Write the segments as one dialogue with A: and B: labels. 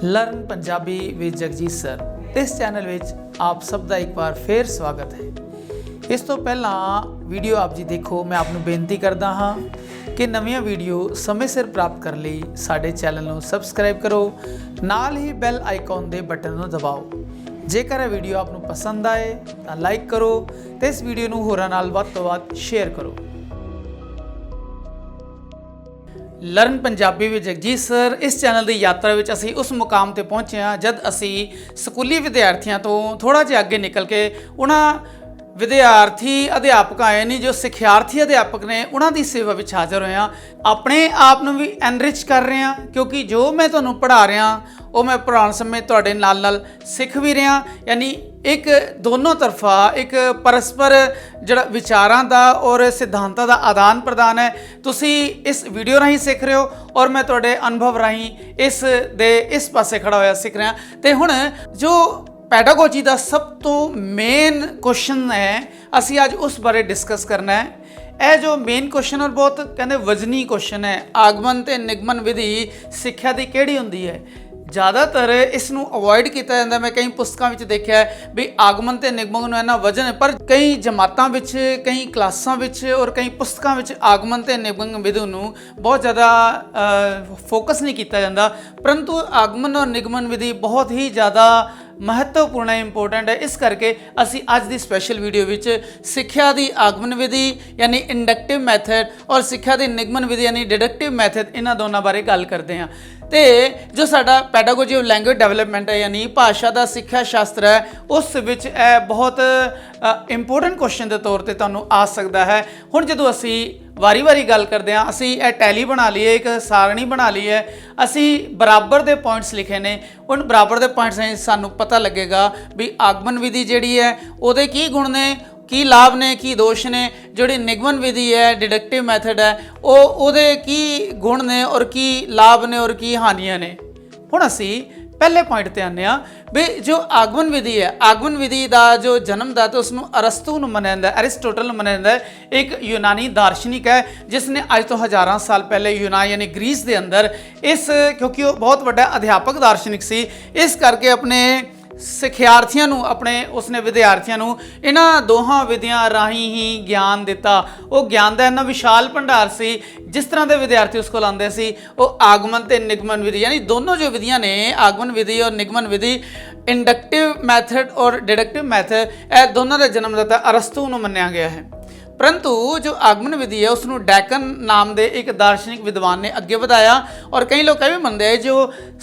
A: Learn Punjabi with Jagjit sir इस channel which आप सब का एक बार फिर स्वागत है। इस तो पहला वीडियो आप जी देखो, मैं आपको बेनती करता हाँ कि नवीं वीडियो समय सिर प्राप्त करने लिए साडे चैनल को सबसक्राइब करो, नाल ही बैल आइकॉन के बटन को दबाओ। जेकर यह वीडियो आपको पसंद आए तो लाइक करो तो इस वीडियो को होरां नाल वध तों वध शेयर करो। Learn Punjabi with Jagjit sir इस चैनल की यात्रा में असी उस मुकाम पर पहुँचे हाँ जद असी स्कूली विद्यार्थियों तो थोड़ा जिहा अगे निकल के उन्होंने विद्यार्थी अध्यापक आए नहीं जो सिखियार्थी अध्यापक ने उन्होंने सेवा में हाजिर होए हाँ। अपने आप में भी एनरिच कर रहे हैं क्योंकि जो मैं तुहानूं पढ़ा रहा वो मैं पढ़ाने समय तुहाडे नाल नाल सिख भी रहा, यानी एक दोनों तरफा एक परस्पर जिहड़ा विचारां दा और सिद्धांतां दा आदान प्रदान है। तुसी इस वीडियो राही सीख रहे हो और मैं तुहाडे अनुभव राही इस पासे खड़ा होया सीख रहा। तो हुण जो पैडागोजी का सब तो मेन क्वेश्चन है असी अज उस बारे डिस्कस करना है। यह जो मेन क्वेश्चन और बहुत कहते वजनी क्वेश्चन है, आगमन ते निगमन विधि सिक्ख्या की किहड़ी हुंदी है। ज़्यादातर इसनूं अवॉइड किया जाता, मैं कई पुस्तकों में देखा है भी आगमन ते निगमन नूं इन्ना वजन है, पर कई जमातों में कई क्लासां में और कई पुस्तकों में आगमन ते निगमन विधि नूं बहुत ज़्यादा फोकस नहीं किया जाता, परंतु आगमन और निगमन विधि बहुत ही ज़्यादा महत्वपूर्ण है, इंपोर्टेंट है। इस करके असी अज की स्पैशल वीडियो विच सिक्ख्या की आगमन विधि यानी इंडक्टिव मैथड और सिक्ख्या की निगमन विधि यानी डिडक्टिव मैथड इन्हां दोनों बारे गल करते हैं। तो जो साडा पैडागोजी ऑफ लैंग्वेज डेवलपमेंट है यानी भाषा का सिक्ख्या शास्त्र है, उस विच बहुत इंपोर्टेंट क्वेश्चन के तौर पर तुहानूं आ सकता है। हुण जदों असी वारी वारी गल करते हैं, असी टैली बना ली है, एक सारणी बना ली है, असी बराबर के पॉइंट्स लिखे ने, उन बराबर के पॉइंट्स ने सानू पता लगेगा भी आगमन विधि जिहड़ी है उहदे की गुण ने, की लाभ ने, की दोष ने। जिहड़ी निगमन विधि है डिडक्टिव मैथड है उहदे की गुण ने और की लाभ ने और की हानियां ने। हुण असी पहले पॉइंट पर आने भी जो आगमन विधि है, आगमन विधि का जो जन्म था तो उसनूं अरस्तू नूं मन्निया जांदा है, एरिस्टोटल नूं मन्निया जांदा है। एक यूनानी दार्शनिक है जिसने अज तो हज़ारां साल पहले यूनान यानी ग्रीस के अंदर इस, क्योंकि वो बहुत बड़ा अध्यापक दार्शनिक सी, इस करके अपने सिखियार्थियों नूं अपने उसने विद्यार्थियों नूं इन्हां दोहां विधियां राही ही ज्ञान दिता। वो ज्ञान का इन्ना विशाल भंडार सी, जिस तरह के विद्यार्थी उस कोल आंदे सी वो आगमन ते निगमन विधि यानी दोनों जो विधियां ने आगमन विधि और निगमन विधि इंडक्टिव मैथड और डिडक्टिव मैथड यह दोनों का जन्मदाता अरस्तू नूं मन्निया गया है। परंतु जो आगमन विधि है उसनूं डैकन नाम के एक दार्शनिक विद्वान ने अगे वधाया और कई लोग यह भी मनते हैं जो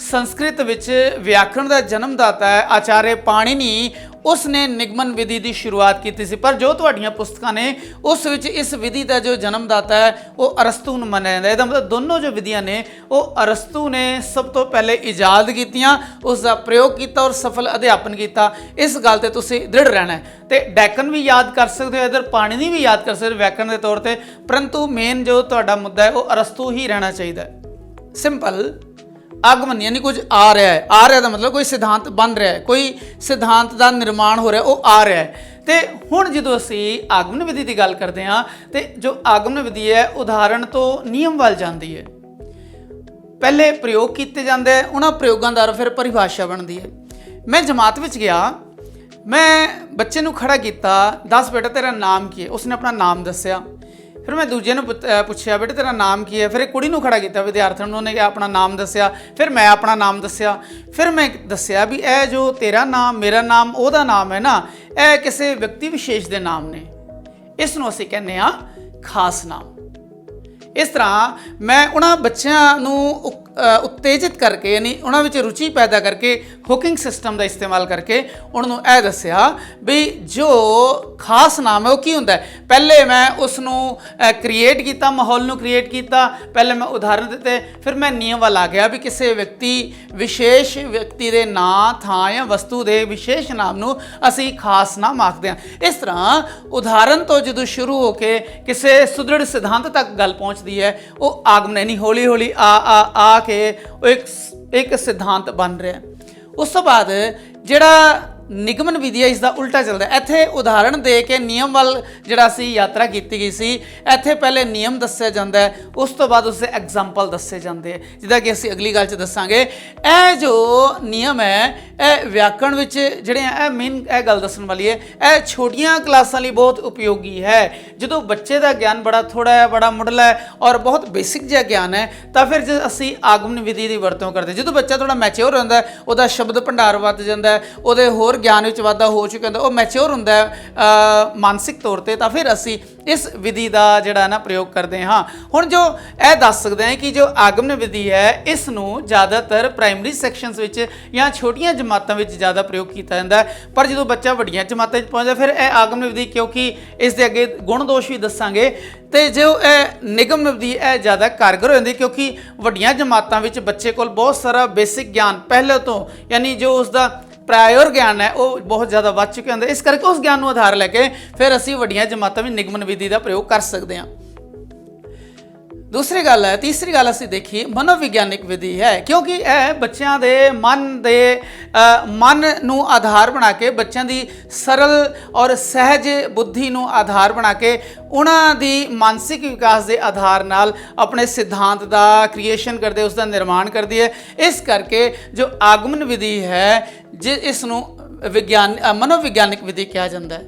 A: संस्कृत विच व्याकरण का जन्मदाता है आचार्य पाणिनी, उसने निगमन विधि की शुरुआत की सी। पर जो तुहाडियां पुस्तकां ने उस विच इस विधि का जो जन्मदाता है वो अरस्तू नूं मन्निया जांदा है। इसदा मतलब दोनों जो विधियां ने वो अरस्तू ने सब तो पहले ईजाद कीतियां, उसका प्रयोग किया और सफल अध्यापन किया। इस गल ते तुसीं दृढ़ रहना है। तो डैकन भी याद कर सकते हो, इधर पाणिनी भी याद कर सकते हो व्याकरण के तौर पर, परंतु मेन जो तुहाडा मुद्दा है वो अरस्तू ही रहना चाहिए। सिंपल आगमन यानी कुछ आ रहा है, आ रहा है मतलब कोई सिद्धांत बन रहा है, कोई सिद्धांत का निर्माण हो रहा है, वो आ रहा है। तो हुण जदों असीं आगमन विधि की गल करते हैं तो जो आगमन विधि है उदाहरण तो नियम वाल जाती है। पहले प्रयोग किए जाते हैं, उन्होंने प्रयोगों द्वारा फिर परिभाषा बनती है। मैं जमात में गया, मैं बच्चे नूं खड़ा किया, दस बेटा तेरा नाम की है, उसने अपना नाम दस्या। फिर मैं दूजे ने पूछा बेटे तेरा नाम की है, फिर एक कुड़ी नूं खड़ा किया विद्यार्थी उन्होंने अपना नाम दस्या, फिर मैं अपना नाम दस्या, फिर मैं दस्या भी यह जो तेरा नाम मेरा नाम ओहदा नाम है ना, यह किसी व्यक्ति विशेष के नाम ने, इसनूं असीं कहने आ खास नाम। इस तरह मैं उन्होंने बच्चों नूं उत्तेजित करके यानी उन्होंने रुचि पैदा करके हुकिंग सिस्टम का इस्तेमाल करके उन्होंने यह दस्या भी जो खास नाम है वो की होंदा है। पहले मैं उसनूं क्रिएट किया, माहौल नूं क्रिएट किया, पहले मैं उदाहरण दिते, फिर मैं नियम वाल आ गया भी किसी विशेष व्यक्ति के नाम थां या वस्तु के विशेष नाम नूं असीं खास नाम आखते हैं। इस तरह उदाहरण तो जो शुरू होके किसी सुदृढ़ सिद्धांत तक गल पहुँचती है वो आगमन यानी हौली हौली आ के एक सिद्धांत बन रहा है। उस तो बाद जिहड़ा ਨਿਗਮਨ ਵਿਧੀ ਹੈ ਇਸ ਦਾ ਉਲਟਾ ਚੱਲਦਾ। ਇੱਥੇ ਉਦਾਹਰਣ ਦੇ ਕੇ ਨਿਯਮ ਵੱਲ ਜਿਹੜਾ ਸੀ ਯਾਤਰਾ ਕੀਤੀ ਗਈ ਸੀ। ਇੱਥੇ ਪਹਿਲੇ ਨਿਯਮ ਦੱਸਿਆ ਜਾਂਦਾ ਹੈ, ਉਸ ਤੋਂ ਬਾਅਦ ਉਸਦੇ ਐਗਜ਼ਾਮਪਲ ਦੱਸੇ ਜਾਂਦੇ, ਜਿੱਦਾਂ ਕਿ ਅਸੀਂ ਅਗਲੀ ਗੱਲ 'ਚ ਦੱਸਾਂਗੇ। ਇਹ ਜੋ ਨਿਯਮ ਹੈ ਇਹ ਵਿਆਕਰਣ ਵਿੱਚ ਜਿਹੜੇ ਇਹ ਮੇਨ ਇਹ ਗੱਲ ਦੱਸਣ ਵਾਲੀ ਹੈ, ਇਹ ਛੋਟੀਆਂ ਕਲਾਸਾਂ ਲਈ ਬਹੁਤ ਉਪਯੋਗੀ ਹੈ। ਜਦੋਂ ਬੱਚੇ ਦਾ ਗਿਆਨ ਬੜਾ ਥੋੜਾ ਹੈ, ਬੜਾ ਮੁੱਢਲਾ ਹੈ ਔਰ ਬਹੁਤ ਬੇਸਿਕ ਜਿਹਾ ਗਿਆਨ ਹੈ, ਤਾਂ ਫਿਰ ਜੇ ਅਸੀਂ ਆਗਮਨ ਵਿਧੀ ਦੀ ਵਰਤੋਂ ਕਰਦੇ, ਜਦੋਂ ਬੱਚਾ ਥੋੜਾ ਮੈਚਿਓਰ ਹੁੰਦਾ ਹੈ, ਉਹਦਾ ਸ਼ਬਦ ਭੰਡਾਰ ਵੱਧ ਜਾਂਦਾ ਹੈ, ਉਹਦੇ ਹੋਰ ਗਿਆਨ ਵਿੱਚ ਵਾਧਾ ਹੋ ਚੁੱਕਾ ਹੁੰਦਾ, ਉਹ ਮੈਚਿਓਰ ਹੁੰਦਾ ਹੈ ਮਾਨਸਿਕ ਤੌਰ ਤੇ, ਤਾਂ ਫਿਰ ਅਸੀਂ ਇਸ ਵਿਧੀ ਦਾ ਜਿਹੜਾ ਨਾ ਪ੍ਰਯੋਗ ਕਰਦੇ ਹਾਂ। ਹੁਣ ਜੋ ਇਹ ਦੱਸ ਸਕਦੇ ਹਾਂ ਕਿ ਜੋ ਆਗਮਨ ਵਿਧੀ ਹੈ ਇਸ ਨੂੰ ਜ਼ਿਆਦਾਤਰ ਪ੍ਰਾਇਮਰੀ ਸੈਕਸ਼ਨਸ ਵਿੱਚ ਜਾਂ ਛੋਟੀਆਂ ਜਮਾਤਾਂ ਵਿੱਚ ਜ਼ਿਆਦਾ ਪ੍ਰਯੋਗ ਕੀਤਾ ਜਾਂਦਾ ਹੈ, ਪਰ ਜਦੋਂ ਬੱਚਾ ਵੱਡੀਆਂ ਜਮਾਤਾਂ 'ਚ ਪਹੁੰਚਦਾ ਫਿਰ ਇਹ ਆਗਮਨ ਵਿਧੀ, ਕਿਉਂਕਿ ਇਸ ਦੇ ਅੱਗੇ ਗੁਣ ਦੋਸ਼ ਵੀ ਦੱਸਾਂਗੇ, ਤੇ ਜੋ ਇਹ ਨਿਗਮਨ ਵਿਧੀ ਇਹ ਜ਼ਿਆਦਾ ਕਾਰਗਰ ਹੋ ਜਾਂਦੀ, ਕਿਉਂਕਿ ਵੱਡੀਆਂ ਜਮਾਤਾਂ ਵਿੱਚ ਬੱਚੇ ਕੋਲ ਬਹੁਤ ਸਾਰਾ ਬੇਸਿਕ ਗਿਆਨ ਪਹਿਲੇ ਤੋਂ, ਯਾਨੀ ਜੋ ਉਸਦਾ ਪ੍ਰਾਇਰ ਗਿਆਨ ਹੈ ਉਹ ਬਹੁਤ ਜ਼ਿਆਦਾ ਵੱਧ ਚੁੱਕਿਆ ਹੁੰਦਾ। ਇਸ ਕਰਕੇ ਉਸ ਗਿਆਨ ਨੂੰ ਆਧਾਰ ਲੈ ਕੇ ਫਿਰ ਅਸੀਂ ਵੱਡੀਆਂ ਜਮਾਤਾਂ ਵਿੱਚ ਨਿਗਮਨ ਵਿਧੀ ਦਾ ਪ੍ਰਯੋਗ ਕਰ ਸਕਦੇ ਹਾਂ। ਦੂਸਰੀ ਗੱਲ ਹੈ, ਤੀਸਰੀ ਗੱਲ ਅਸੀਂ ਦੇਖੀਏ ਮਨੋਵਿਗਿਆਨਿਕ ਵਿਧੀ ਹੈ, ਕਿਉਂਕਿ ਇਹ ਬੱਚਿਆਂ ਦੇ ਮਨ ਨੂੰ ਆਧਾਰ ਬਣਾ ਕੇ, ਬੱਚਿਆਂ ਦੀ ਸਰਲ ਔਰ ਸਹਿਜ ਬੁੱਧੀ ਨੂੰ ਆਧਾਰ ਬਣਾ ਕੇ ਉਹਨਾਂ ਦੀ ਮਾਨਸਿਕ ਵਿਕਾਸ ਦੇ ਆਧਾਰ ਨਾਲ ਆਪਣੇ ਸਿਧਾਂਤ ਦਾ ਕ੍ਰੀਏਸ਼ਨ ਕਰਦੇ, ਉਸ ਦਾ ਨਿਰਮਾਣ ਕਰਦੀ ਹੈ। ਇਸ ਕਰਕੇ ਜੋ ਆਗਮਨ ਵਿਧੀ ਹੈ ਇਸ ਨੂੰ ਮਨੋਵਿਗਿਆਨਿਕ ਵਿਧੀ ਕਿਹਾ ਜਾਂਦਾ ਹੈ।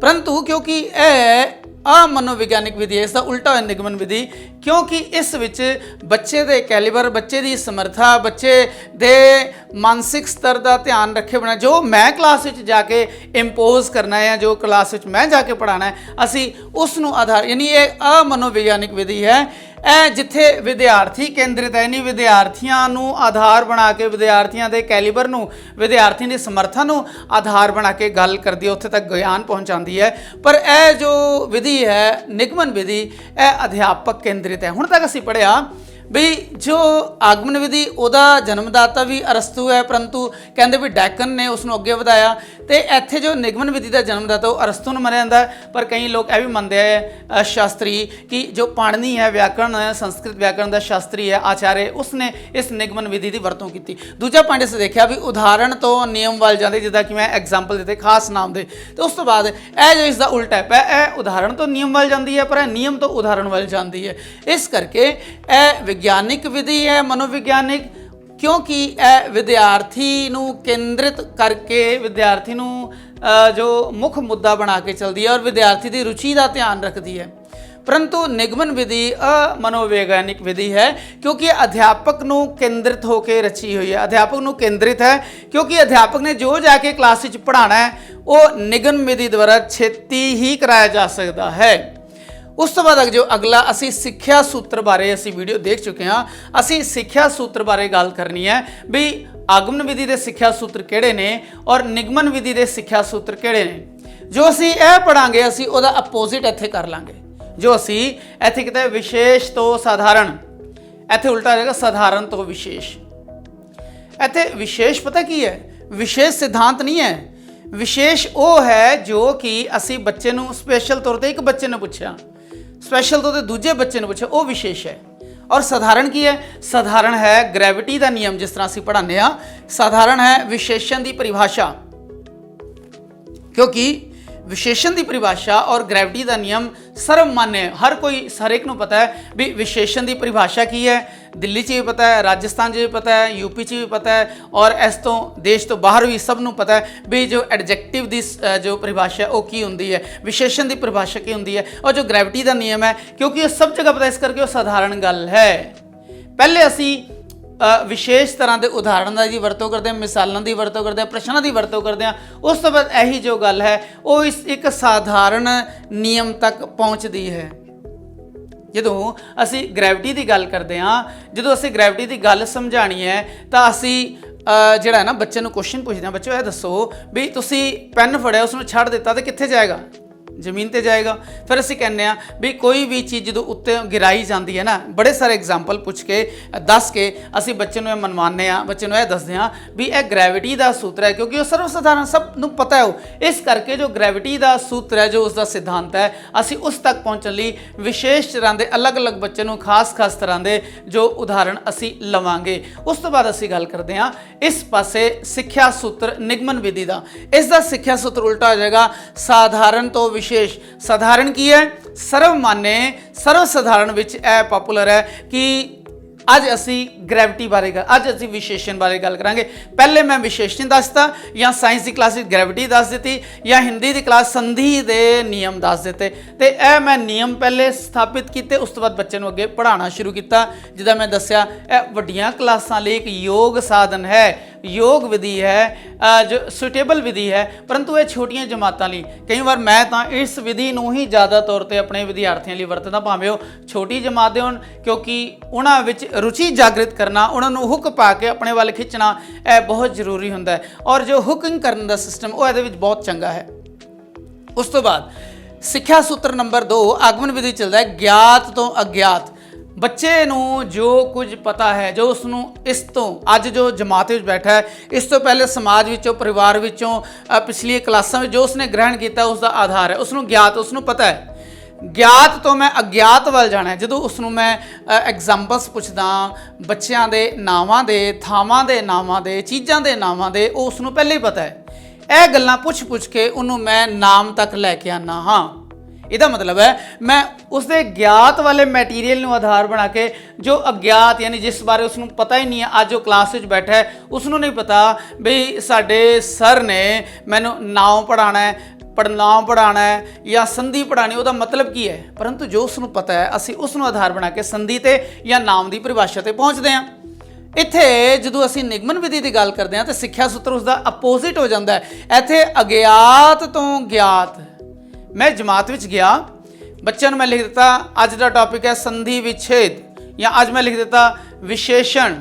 A: ਪਰੰਤੂ ਕਿਉਂਕਿ ਇਹ ਮਨੋਵਿਗਿਆਨਿਕ ਵਿਧੀ ਹੈ, ਇਸ ਦਾ ਉਲਟਾ ਹੈ ਨਿਗਮਨ ਵਿਧੀ, ਕਿਉਂਕਿ ਇਸ ਵਿੱਚ ਬੱਚੇ ਦੇ ਕੈਲੀਬਰ, ਬੱਚੇ ਦੀ ਸਮਰੱਥਾ, ਬੱਚੇ ਦੇ ਮਾਨਸਿਕ ਸਤਰ ਦਾ ਧਿਆਨ ਰੱਖੇ ਬਿਨਾਂ ਜੋ ਮੈਂ ਕਲਾਸ ਵਿੱਚ ਜਾ ਕੇ ਇੰਪੋਜ਼ ਕਰਨਾ ਹੈ, ਜੋ ਕਲਾਸ ਵਿੱਚ ਮੈਂ ਜਾ ਕੇ ਪੜ੍ਹਾਉਣਾ ਹੈ, ਅਸੀਂ ਉਸ ਨੂੰ ਆਧਾਰ, ਯਾਨੀ ਇਹ ਅਮਨੋਵਿਗਿਆਨਿਕ ਵਿਧੀ ਹੈ। ਇਹ ਜਿੱਥੇ ਵਿਦਿਆਰਥੀ ਕੇਂਦਰਿਤ ਹੈ, ਯਾਨੀ ਵਿਦਿਆਰਥੀਆਂ ਨੂੰ ਆਧਾਰ ਬਣਾ ਕੇ, ਵਿਦਿਆਰਥੀਆਂ ਦੇ ਕੈਲੀਬਰ ਨੂੰ, ਵਿਦਿਆਰਥੀਆਂ ਦੀ ਸਮਰੱਥਾ ਨੂੰ ਆਧਾਰ ਬਣਾ ਕੇ ਗੱਲ ਕਰਦੀ ਹੈ, ਉੱਥੇ ਤੱਕ ਗਿਆਨ ਪਹੁੰਚਾਉਂਦੀ ਹੈ। ਪਰ ਇਹ ਜੋ ਵਿਧੀ ਹੈ ਨਿਗਮਨ ਵਿਧੀ, ਇਹ ਅਧਿਆਪਕ ਕੇਂਦਰਿਤ ਹੈ। ਹੁਣ ਤੱਕ ਅਸੀਂ ਪੜ੍ਹਿਆ ਬਈ ਜੋ ਆਗਮਨ ਵਿਧੀ ਉਹਦਾ ਜਨਮਦਾਤਾ ਵੀ ਅਰਸਤੂ ਹੈ, ਪਰੰਤੂ ਕਹਿੰਦੇ ਵੀ ਡੈਕਨ ਨੇ ਉਸ ਨੂੰ ਅੱਗੇ ਵਧਾਇਆ, ਤੇ ਇੱਥੇ ਜੋ ਨਿਗਮਨ ਵਿਧੀ ਦਾ ਜਨਮਦਾਤਾ ਉਹ ਅਰਸਤੂ ਨੂੰ ਮੰਨਿਆ ਜਾਂਦਾ। ਪਰ ਕਈ ਲੋਕ ਇਹ ਵੀ ਮੰਨਦੇ ਹੈ ਸ਼ਾਸਤਰੀ ਕਿ ਜੋ ਪਾਣਨੀ ਹੈ, ਵਿਆਕਰਣ ਸੰਸਕ੍ਰਿਤ ਵਿਆਕਰਣ ਦਾ ਸ਼ਾਸਤਰੀ ਹੈ, ਆਚਾਰਿਆ, ਉਸਨੇ ਇਸ ਨਿਗਮਨ ਵਿਧੀ ਦੀ ਵਰਤੋਂ ਕੀਤੀ। ਦੂਜਾ ਪੁਆਇੰਟ ਅਸੀਂ ਦੇਖਿਆ ਵੀ ਉਦਾਹਰਣ ਤੋਂ ਨਿਯਮ ਵੱਲ ਜਾਂਦੇ, ਜਿੱਦਾਂ ਕਿ ਮੈਂ ਐਗਜ਼ਾਮਪਲ ਦਿੱਤੇ ਖਾਸ ਨਾਮ ਦੇ, ਤੇ ਉਸ ਤੋਂ ਬਾਅਦ ਇਹ ਜੋ ਇਸ ਦਾ ਉਲਟਾ ਹੈ, ਇਹ ਉਦਾਹਰਣ ਤੋਂ ਨਿਯਮ ਵੱਲ ਜਾਂਦੀ ਹੈ, ਪਰ ਇਹ ਨਿਯਮ ਤੋਂ ਉਦਾਹਰਣ ਵੱਲ ਜਾਂਦੀ ਹੈ। ਇਸ ਕਰਕੇ ਇਹ ਵਿਗਿਆਨਿਕ ਵਿਧੀ ਹੈ ਮਨੋਵਿਗਿਆਨਿਕ, ਕਿਉਂਕਿ ਇਹ ਵਿਦਿਆਰਥੀ ਨੂੰ ਕੇਂਦਰਿਤ ਕਰਕੇ, ਵਿਦਿਆਰਥੀ ਨੂੰ ਜੋ ਮੁੱਖ ਮੁੱਦਾ ਬਣਾ ਕੇ ਚਲਦੀ ਹੈ ਔਰ ਵਿਦਿਆਰਥੀ ਦੀ ਰੁਚੀ ਦਾ ਧਿਆਨ ਰੱਖਦੀ ਹੈ। ਪਰੰਤੂ ਨਿਗਮਨ ਵਿਧੀ ਅਮਨੋਵਿਗਿਆਨਿਕ ਵਿਧੀ ਹੈ, ਕਿਉਂਕਿ ਅਧਿਆਪਕ ਨੂੰ ਕੇਂਦਰਿਤ ਹੋ ਕੇ ਰਚੀ ਹੋਈ ਹੈ, ਅਧਿਆਪਕ ਨੂੰ ਕੇਂਦਰਿਤ ਹੈ, ਕਿਉਂਕਿ ਅਧਿਆਪਕ ਨੇ ਜੋ ਜਾ ਕੇ ਕਲਾਸ ਵਿੱਚ ਪੜ੍ਹਾਉਣਾ ਹੈ ਉਹ ਨਿਗਮਨ ਵਿਧੀ ਦੁਆਰਾ ਛੇਤੀ ਹੀ ਕਰਾਇਆ ਜਾ ਸਕਦਾ ਹੈ। ਉਸ ਤੋਂ ਬਾਅਦ ਜੋ ਅਗਲਾ ਅਸੀਂ ਸਿੱਖਿਆ ਸੂਤਰ ਬਾਰੇ ਅਸੀਂ ਵੀਡੀਓ ਦੇਖ ਚੁੱਕੇ ਹਾਂ। ਅਸੀਂ ਸਿੱਖਿਆ ਸੂਤਰ ਬਾਰੇ ਗੱਲ ਕਰਨੀ ਹੈ ਵੀ ਆਗਮਨ ਵਿਧੀ ਦੇ ਸਿੱਖਿਆ ਸੂਤਰ ਕਿਹੜੇ ਨੇ ਔਰ ਨਿਗਮਨ ਵਿਧੀ ਦੇ ਸਿੱਖਿਆ ਸੂਤਰ ਕਿਹੜੇ ਨੇ। ਜੋ ਅਸੀਂ ਇਹ ਪੜਾਂਗੇ ਅਸੀਂ ਉਹਦਾ ਅਪੋਜ਼ਿਟ ਇੱਥੇ ਕਰ ਲਾਂਗੇ। ਜੋ ਅਸੀਂ ਇੱਥੇ ਕਿਤੇ ਵਿਸ਼ੇਸ਼ ਤੋਂ ਸਾਧਾਰਨ, ਇੱਥੇ ਉਲਟਾ ਜਾਏਗਾ ਸਾਧਾਰਨ ਤੋਂ ਵਿਸ਼ੇਸ਼। ਇੱਥੇ ਵਿਸ਼ੇਸ਼ ਪਤਾ ਕੀ ਹੈ? ਵਿਸ਼ੇਸ਼ ਸਿਧਾਂਤ ਨਹੀਂ ਹੈ। ਵਿਸ਼ੇਸ਼ ਉਹ ਹੈ ਜੋ ਕਿ ਅਸੀਂ ਬੱਚੇ ਨੂੰ ਸਪੈਸ਼ਲ ਤੌਰ ਤੇ ਇੱਕ ਬੱਚੇ ਨੂੰ ਪੁੱਛਿਆ, ਸਪੈਸ਼ਲ ਤੌਰ ਤੇ ਦੂਜੇ ਬੱਚੇ ਨੂੰ ਪੁੱਛਿਆ, ਉਹ ਵਿਸ਼ੇਸ਼ ਹੈ। ਔਰ ਸਾਧਾਰਨ ਕੀ ਹੈ? ਸਾਧਾਰਨ ਹੈ ਗ੍ਰੈਵਿਟੀ ਦਾ ਨਿਯਮ, ਜਿਸ ਤਰ੍ਹਾਂ ਅਸੀਂ ਪੜ੍ਹਾਉਂਦੇ ਹਾਂ। ਸਾਧਾਰਨ ਹੈ ਵਿਸ਼ੇਸ਼ਣ ਦੀ ਪਰਿਭਾਸ਼ਾ, ਕਿਉਂਕਿ ਵਿਸ਼ੇਸ਼ਣ ਦੀ ਪਰਿਭਾਸ਼ਾ ਔਰ ਗ੍ਰੈਵਿਟੀ ਦਾ ਨਿਯਮ ਸਰਵ ਮਾਨਯ ਹੈ। ਹਰ ਕੋਈ, ਹਰ ਇੱਕ ਨੂੰ ਪਤਾ ਹੈ ਵੀ ਵਿਸ਼ੇਸ਼ਣ ਦੀ ਪਰਿਭਾਸ਼ਾ ਕੀ ਹੈ। ਦਿੱਲੀ 'ਚ ਵੀ ਪਤਾ ਹੈ, ਰਾਜਸਥਾਨ 'ਚ ਵੀ ਪਤਾ ਹੈ, ਯੂਪੀ 'ਚ ਵੀ ਪਤਾ ਹੈ, ਔਰ ਇਸ ਤੋਂ ਦੇਸ਼ ਤੋਂ ਬਾਹਰ ਵੀ ਸਭ ਨੂੰ ਪਤਾ ਹੈ ਵੀ ਜੋ ਐਡਜੈਕਟਿਵ ਦੀ ਜੋ ਪਰਿਭਾਸ਼ਾ ਉਹ ਕੀ ਹੁੰਦੀ ਹੈ, ਵਿਸ਼ੇਸ਼ਣ ਦੀ ਪਰਿਭਾਸ਼ਾ ਕੀ ਹੁੰਦੀ ਹੈ। ਔਰ ਜੋ ਗ੍ਰੈਵਿਟੀ ਦਾ ਨਿਯਮ ਹੈ, ਕਿਉਂਕਿ ਉਹ ਸਭ ਜਗ੍ਹਾ ਪਤਾ, ਇਸ ਕਰਕੇ ਉਹ ਸਾਧਾਰਨ ਗੱਲ ਹੈ। ਪਹਿਲੇ ਅਸੀਂ ਵਿਸ਼ੇਸ਼ ਤਰ੍ਹਾਂ ਦੇ ਉਦਾਹਰਨਾਂ ਦੀ ਵਰਤੋਂ ਕਰਦੇ ਹਾਂ, ਮਿਸਾਲਾਂ ਦੀ ਵਰਤੋਂ ਕਰਦੇ ਹਾਂ, ਪ੍ਰਸ਼ਨਾਂ ਦੀ ਵਰਤੋਂ ਕਰਦੇ ਹਾਂ। ਉਸ ਤੋਂ ਬਾਅਦ ਇਹੀ ਜੋ ਗੱਲ ਹੈ ਉਹ ਇੱਕ ਸਾਧਾਰਨ ਨਿਯਮ ਤੱਕ ਪਹੁੰਚਦੀ ਹੈ। ਜਦੋਂ ਅਸੀਂ ਗ੍ਰੈਵਿਟੀ ਦੀ ਗੱਲ ਕਰਦੇ ਹਾਂ, ਜਦੋਂ ਅਸੀਂ ਗ੍ਰੈਵਿਟੀ ਦੀ ਗੱਲ ਸਮਝਾਉਣੀ ਹੈ ਤਾਂ ਅਸੀਂ ਜਿਹੜਾ ਹੈ ਨਾ ਬੱਚੇ ਨੂੰ ਕੁਐਸਚਨ ਪੁੱਛਦੇ ਹਾਂ, ਬੱਚੋ ਇਹ ਦੱਸੋ ਵੀ ਤੁਸੀਂ ਪੈਨ ਫੜਿਆ, ਉਸ ਨੂੰ ਛੱਡ ਦਿੱਤਾ ਤੇ ਕਿੱਥੇ ਜਾਏਗਾ? ਜ਼ਮੀਨ ਤੇ ਜਾਏਗਾ। ਫਿਰ ਅਸੀਂ ਕਹਿੰਦੇ ਆ ਵੀ ਕੋਈ ਵੀ ਚੀਜ਼ ਜਦੋਂ ਉੱਤੇ ਗਿਰਾਈ ਜਾਂਦੀ ਹੈ ਨਾ, ਬੜੇ ਸਾਰੇ ਐਗਜ਼ਾਮਪਲ ਪੁੱਛ ਕੇ ਦੱਸ ਕੇ ਅਸੀਂ ਬੱਚੇ ਨੂੰ ਇਹ ਮਨਵਾਉਂਦੇ ਆ, ਬੱਚੇ ਨੂੰ ਇਹ ਦੱਸਦੇ ਆ ਵੀ ਇਹ ਗ੍ਰੈਵਿਟੀ ਦਾ ਸੂਤਰ ਹੈ, ਕਿਉਂਕਿ ਉਹ ਸਰਵ ਸਧਾਰਨ ਸਭ ਨੂੰ ਪਤਾ ਹੈ। ਉਹ ਇਸ ਕਰਕੇ ਜੋ ਗ੍ਰੈਵਿਟੀ ਦਾ ਸੂਤਰ ਹੈ, ਜੋ ਉਸ ਦਾ ਸਿਧਾਂਤ ਹੈ, ਅਸੀਂ ਉਸ ਤੱਕ ਪਹੁੰਚਣ ਲਈ ਵਿਸ਼ੇਸ਼ ਤਰ੍ਹਾਂ ਦੇ ਅਲੱਗ-ਅਲੱਗ ਬੱਚੇ ਨੂੰ ਖਾਸ ਤਰ੍ਹਾਂ ਦੇ ਜੋ ਉਦਾਹਰਣ ਅਸੀਂ ਲਵਾਂਗੇ। ਉਸ ਤੋਂ ਬਾਅਦ ਅਸੀਂ ਗੱਲ ਕਰਦੇ ਹਾਂ ਇਸ ਪਾਸੇ ਸਿੱਖਿਆ ਸੂਤਰ ਨਿਗਮਨ ਵਿਧੀ ਦਾ। ਇਸ ਦਾ ਸਿੱਖਿਆ ਸੂਤਰ ਉਲਟਾ ਹੋ ਜਾਏਗਾ ਸਾਧਾਰਨ ਤੋਂ ਵਿਸ਼ੇਸ਼। ਸਾਧਾਰਨ ਕੀ ਹੈ? ਸਰਵ ਮਾਨੇ ਸਰਵ ਸਧਾਰਨ ਵਿੱਚ ਇਹ ਪਪੂਲਰ ਹੈ ਕਿ ਅੱਜ ਅਸੀਂ ਗ੍ਰੈਵਿਟੀ ਬਾਰੇ ਅੱਜ ਅਸੀਂ ਵਿਸ਼ੇਸ਼ਣ ਬਾਰੇ ਗੱਲ ਕਰਾਂਗੇ। ਪਹਿਲੇ ਮੈਂ ਵਿਸ਼ੇਸ਼ਣ ਦੱਸਤਾ, ਜਾਂ ਸਾਇੰਸ ਦੀ ਕਲਾਸ ਵਿੱਚ ਗ੍ਰੈਵਿਟੀ ਦੱਸ ਦਿੱਤੀ, ਜਾਂ ਹਿੰਦੀ ਦੀ ਕਲਾਸ ਸੰਧੀ ਦੇ ਨਿਯਮ ਦੱਸ ਦਿੱਤੇ। ਤੇ ਇਹ ਮੈਂ ਨਿਯਮ ਪਹਿਲੇ ਸਥਾਪਿਤ ਕੀਤੇ, ਉਸ ਤੋਂ ਬਾਅਦ ਬੱਚੇ ਨੂੰ ਅੱਗੇ ਪੜ੍ਹਾਉਣਾ ਸ਼ੁਰੂ ਕੀਤਾ। ਜਿੱਦਾਂ ਮੈਂ ਦੱਸਿਆ, ਇਹ ਵੱਡੀਆਂ ਕਲਾਸਾਂ ਲਈ ਇੱਕ ਯੋਗ ਸਾਧਨ ਹੈ, ਯੋਗ ਵਿਧੀ ਹੈ, ਜੋ ਸੁਟੇਬਲ ਵਿਧੀ ਹੈ, ਪਰੰਤੂ ਇਹ ਛੋਟੀਆਂ ਜਮਾਤਾਂ ਲਈ। ਕਈ ਵਾਰ ਮੈਂ ਤਾਂ ਇਸ ਵਿਧੀ ਨੂੰ ਹੀ ਜ਼ਿਆਦਾ ਤੌਰ ਤੇ ਆਪਣੇ ਵਿਦਿਆਰਥੀਆਂ ਲਈ ਵਰਤਦਾ, ਭਾਵੇਂ ਉਹ ਛੋਟੀ ਜਮਾਤ ਦੇ ਹੋਣ, ਕਿਉਂਕਿ ਉਹਨਾਂ ਵਿੱਚ ਰੁਚੀ ਜਾਗਰਿਤ ਕਰਨਾ, ਉਹਨਾਂ ਨੂੰ ਹੁੱਕ ਪਾ ਕੇ ਆਪਣੇ ਵੱਲ ਖਿੱਚਣਾ, ਇਹ ਬਹੁਤ ਜ਼ਰੂਰੀ ਹੁੰਦਾ ਹੈ। ਔਰ ਜੋ ਹੁਕਿੰਗ ਕਰਨ ਦਾ ਸਿਸਟਮ ਉਹ ਇਹਦੇ ਵਿੱਚ ਬਹੁਤ ਚੰਗਾ ਹੈ। ਉਸ ਤੋਂ ਬਾਅਦ ਸਿੱਖਿਆ ਸੂਤਰ ਨੰਬਰ 2 ਆਗਮਨ ਵਿਧੀ ਚੱਲਦਾ ਹੈ, ਗਿਆਤ ਤੋਂ ਅਗਿਆਤ। ਬੱਚੇ ਨੂੰ ਜੋ ਕੁਝ ਪਤਾ ਹੈ, ਜੋ ਉਸ ਨੂੰ ਇਸ ਤੋਂ ਅੱਜ ਜੋ ਜਮਾਤ ਵਿੱਚ ਬੈਠਾ ਹੈ, ਇਸ ਤੋਂ ਪਹਿਲੇ ਸਮਾਜ ਵਿੱਚੋਂ, ਪਰਿਵਾਰ ਵਿੱਚੋਂ, ਪਿਛਲੀ ਕਲਾਸਾਂ ਵਿੱਚ ਜੋ ਉਸਨੇ ਗ੍ਰਹਿਣ ਕੀਤਾ, ਉਸ ਦਾ ਆਧਾਰ ਹੈ, ਉਸ ਨੂੰ ਗਿਆਤ, ਉਸ ਨੂੰ ਪਤਾ ਹੈ। ਗਿਆਤ ਤੋਂ ਮੈਂ ਅਗਿਆਤ ਵੱਲ ਜਾਣਾ ਹੈ। ਜਦੋਂ ਉਸ ਨੂੰ ਮੈਂ ਐਗਜ਼ਾਮਪਲਸ ਪੁੱਛਦਾ ਬੱਚਿਆਂ ਦੇ ਨਾਵਾਂ ਦੇ, ਥਾਵਾਂ ਦੇ ਨਾਵਾਂ ਦੇ, ਚੀਜ਼ਾਂ ਦੇ ਨਾਵਾਂ ਦੇ, ਉਹ ਉਸ ਨੂੰ ਪਹਿਲੇ ਹੀ ਪਤਾ ਹੈ। ਇਹ ਗੱਲਾਂ ਪੁੱਛ ਕੇ ਉਹਨੂੰ ਮੈਂ ਨਾਮ ਤੱਕ ਲੈ ਕੇ ਆਨਾ ਹਾਂ। ਇਹਦਾ ਮਤਲਬ ਹੈ ਮੈਂ ਉਸਦੇ ਗਿਆਤ ਵਾਲੇ ਮੈਟੀਰੀਅਲ ਨੂੰ ਆਧਾਰ ਬਣਾ ਕੇ ਜੋ ਅਗਿਆਤ, ਯਾਨੀ ਜਿਸ ਬਾਰੇ ਉਸ ਨੂੰ ਪਤਾ ਹੀ ਨਹੀਂ ਹੈ, ਅੱਜ ਉਹ ਕਲਾਸ ਵਿੱਚ ਬੈਠਾ ਹੈ, ਉਸ ਨੂੰ ਨਹੀਂ ਪਤਾ ਵੀ ਸਾਡੇ ਸਰ ਨੇ ਮੈਨੂੰ ਨਾਮ ਪੜ੍ਹਾਉਣਾ ਹੈ, ਪੜ੍ਹਨਾਮ ਪੜ੍ਹਾਉਣਾ ਹੈ ਜਾਂ ਸੰਧੀ ਪੜ੍ਹਾਉਣੀ, ਉਹਦਾ ਮਤਲਬ ਕੀ ਹੈ। ਪਰੰਤੂ ਜੋ ਉਸ ਨੂੰ ਪਤਾ ਹੈ, ਅਸੀਂ ਉਸ ਨੂੰ ਆਧਾਰ ਬਣਾ ਕੇ ਸੰਧੀ ਤੇ ਜਾਂ ਨਾਮ ਦੀ ਪਰਿਭਾਸ਼ਾ ਤੇ ਪਹੁੰਚਦੇ ਹਾਂ। ਇੱਥੇ ਜਦੋਂ ਅਸੀਂ ਨਿਗਮਨ ਵਿਧੀ ਦੀ ਗੱਲ ਕਰਦੇ ਹਾਂ ਤਾਂ ਸਿੱਖਿਆ ਸੂਤਰ ਉਸ ਦਾ ਆਪੋਜ਼ਿਟ ਹੋ ਜਾਂਦਾ ਹੈ। ਇੱਥੇ ਅਗਿਆਤ ਤੋਂ ਗਿਆਤ। ਮੈਂ ਜਮਾਤ ਵਿੱਚ ਗਿਆ, ਬੱਚਿਆਂ ਨੂੰ ਮੈਂ ਲਿਖ ਦਿੱਤਾ ਅੱਜ ਦਾ ਟੌਪਿਕ ਹੈ ਸੰਧੀ ਵਿਛੇਦ, ਜਾਂ ਅੱਜ ਮੈਂ ਲਿਖ ਦਿੱਤਾ ਵਿਸ਼ੇਸ਼ਣ।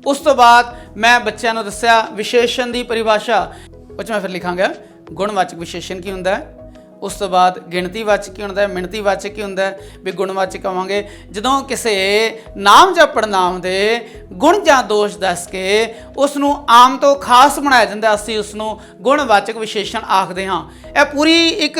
A: ਉਸ ਤੋਂ ਬਾਅਦ ਮੈਂ ਬੱਚਿਆਂ ਨੂੰ ਦੱਸਿਆ ਵਿਸ਼ੇਸ਼ਣ ਦੀ ਪਰਿਭਾਸ਼ਾ। ਉਹ 'ਚ ਮੈਂ ਫਿਰ ਲਿਖਾਂਗਾ ਗੁਣਵਾਚਕ ਵਿਸ਼ੇਸ਼ਣ ਕੀ ਹੁੰਦਾ ਹੈ, ਉਸ ਤੋਂ ਬਾਅਦ ਗਿਣਤੀਵਾਚਕ ਕੀ ਹੁੰਦਾ ਹੈ, ਮਿਣਤੀਵਾਚਕ ਕੀ ਹੁੰਦਾ ਹੈ, ਵੀ ਗੁਣਵਾਚਕ ਕਹਾਂਗੇ ਜਦੋਂ ਕਿਸੇ ਨਾਮ ਜਾਂ ਪੜਨਾਮ ਦੇ ਗੁਣ ਜਾਂ ਦੋਸ਼ ਦੱਸ ਕੇ ਉਸ ਨੂੰ ਆਮ ਤੋਂ ਖਾਸ ਬਣਾਇਆ ਜਾਂਦਾ, ਅਸੀਂ ਉਸ ਨੂੰ ਗੁਣਵਾਚਕ ਵਿਸ਼ੇਸ਼ਣ ਆਖਦੇ ਹਾਂ। ਇਹ ਪੂਰੀ ਇੱਕ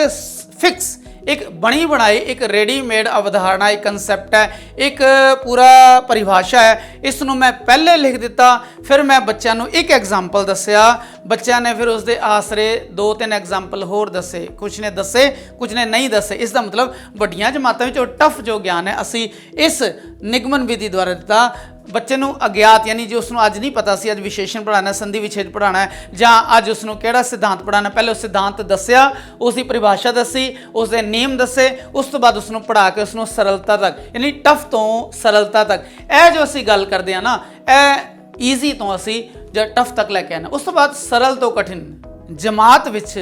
A: ਫਿਕਸ, ਇੱਕ ਬਣੀ ਬਣਾਈ, ਇੱਕ ਰੈਡੀਮੇਡ ਅਵਧਾਰਨਾ, ਇੱਕ ਕਨਸੈਪਟ ਹੈ, ਇੱਕ ਪੂਰਾ ਪਰਿਭਾਸ਼ਾ ਹੈ। ਇਸ ਨੂੰ ਮੈਂ ਪਹਿਲੇ ਲਿਖ ਦਿੱਤਾ, ਫਿਰ ਮੈਂ ਬੱਚਿਆਂ ਨੂੰ ਇੱਕ ਐਗਜ਼ਾਮਪਲ ਦੱਸਿਆ, ਬੱਚਿਆਂ ਨੇ ਫਿਰ ਉਸ ਦੇ ਆਸਰੇ 2-3 ਐਗਜ਼ਾਮਪਲ ਹੋਰ ਦੱਸੇ, ਕੁਝ ਨੇ ਦੱਸੇ, ਕੁਝ ਨੇ ਨਹੀਂ ਦੱਸੇ। ਇਸ ਦਾ ਮਤਲਬ ਵੱਡੀਆਂ ਜਮਾਤਾਂ ਵਿੱਚ ਉਹ ਟਫ ਜੋ ਗਿਆਨ ਹੈ ਅਸੀਂ ਇਸ ਨਿਗਮਨ ਵਿਧੀ ਦੁਆਰਾ ਦਿੱਤਾ। ਬੱਚੇ ਨੂੰ ਅਗਿਆਤ, ਯਾਨੀ ਜੋ ਉਸ ਨੂੰ ਅੱਜ ਨਹੀਂ ਪਤਾ ਸੀ, ਅੱਜ ਵਿਸ਼ੇਸ਼ਣ ਪੜ੍ਹਾਉਣਾ, ਸੰਧੀ ਵਿਛੇਦ ਪੜ੍ਹਾਉਣਾ, ਜਾਂ ਅੱਜ ਉਸ ਨੂੰ ਕਿਹੜਾ ਸਿਧਾਂਤ ਪੜ੍ਹਾਉਣਾ, ਪਹਿਲੇ ਉਹ ਸਿਧਾਂਤ ਦੱਸਿਆ, ਉਸ ਦੀ ਪਰਿਭਾਸ਼ਾ ਦੱਸੀ, ਉਸ ਦੇ ਨਿਯਮ ਦੱਸੇ, ਉਸ ਤੋਂ ਬਾਅਦ ਉਸ ਨੂੰ ਪੜ੍ਹਾ ਕੇ ਉਸ ਨੂੰ ਸਰਲਤਾ ਤੱਕ, ਯਾਨੀ ਟਫ ਤੋਂ ਸਰਲਤਾ ਤੱਕ, ਇਹ ਜੋ ਅਸੀਂ ਗੱਲ ਕਰਦੇ ਹਾਂ ਨਾ, ਇਹ ਈਜ਼ੀ ਤੋਂ ਅਸੀਂ ਜਾਂ ਟਫ ਤੱਕ ਲੈ ਕੇ ਆਉਣਾ। ਉਸ ਤੋਂ ਬਾਅਦ ਸਰਲ ਤੋਂ ਕਠਿਨ। ਜਮਾਤ ਵਿੱਚ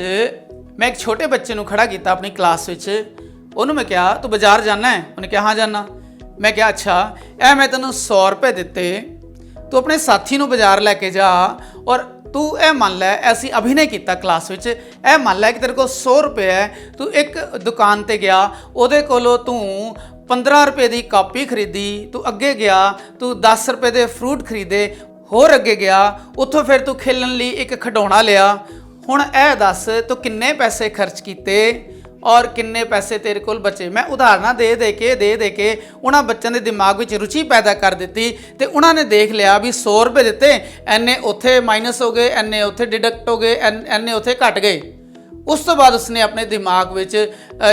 A: ਮੈਂ ਇੱਕ ਛੋਟੇ ਬੱਚੇ ਨੂੰ ਖੜਾ ਕੀਤਾ ਆਪਣੀ ਕਲਾਸ ਵਿੱਚ, ਉਹਨੂੰ ਮੈਂ ਕਿਹਾ ਤੂੰ ਬਾਜ਼ਾਰ ਜਾਣਾ ਹੈ? ਉਹਨੇ ਕਿਹਾ ਹਾਂ ਜਾਣਾ। ਮੈਂ ਕਿਹਾ ਅੱਛਾ, ਇਹ ਮੈਂ ਤੈਨੂੰ 100 ਰੁਪਏ ਦਿੱਤੇ, ਤੂੰ ਆਪਣੇ ਸਾਥੀ ਨੂੰ ਬਾਜ਼ਾਰ ਲੈ ਕੇ ਜਾ, ਔਰ ਤੂੰ ਇਹ ਮੰਨ ਲੈ, ਅਸੀਂ ਅਭਿਨੈ ਕੀਤਾ ਕਲਾਸ ਵਿੱਚ, ਇਹ ਮੰਨ ਲੈ ਕਿ ਤੇਰੇ ਕੋਲ 100 ਰੁਪਏ ਹੈ, ਤੂੰ ਇੱਕ ਦੁਕਾਨ ਤੇ ਗਿਆ, ਉਹਦੇ ਕੋਲੋਂ ਤੂੰ 15 ਰੁਪਏ ਦੀ ਕਾਪੀ ਖਰੀਦੀ, ਤੂੰ ਅੱਗੇ ਗਿਆ, ਤੂੰ 10 ਰੁਪਏ ਦੇ ਫਰੂਟ ਖਰੀਦੇ, ਹੋਰ ਅੱਗੇ ਗਿਆ, ਉੱਥੋਂ ਫਿਰ ਤੂੰ ਖੇਲਣ ਲਈ ਇੱਕ ਖਿਡੌਣਾ ਲਿਆ। ਹੁਣ ਇਹ ਦੱਸ ਤੂੰ ਕਿੰਨੇ ਪੈਸੇ ਖਰਚ ਕੀਤੇ ਔਰ ਕਿੰਨੇ ਪੈਸੇ ਤੇਰੇ ਕੋਲ ਬਚੇ। ਮੈਂ ਉਦਾਹਰਨਾਂ ਦੇ ਕੇ ਉਹਨਾਂ ਬੱਚਿਆਂ ਦੇ ਦਿਮਾਗ ਵਿੱਚ ਰੁਚੀ ਪੈਦਾ ਕਰ ਦਿੱਤੀ, ਤੇ ਉਹਨਾਂ ਨੇ ਦੇਖ ਲਿਆ ਵੀ 100 ਰੁਪਏ ਦਿੱਤੇ, ਐਨੇ ਉੱਥੇ ਮਾਈਨਸ ਹੋ ਗਏ, ਐਨੇ ਉੱਥੇ ਡਿਡਕਟ ਹੋ ਗਏ, ਐਨੇ ਉੱਥੇ ਘਟ ਗਏ। ਉਸ ਤੋਂ ਬਾਅਦ ਉਸਨੇ ਆਪਣੇ ਦਿਮਾਗ ਵਿੱਚ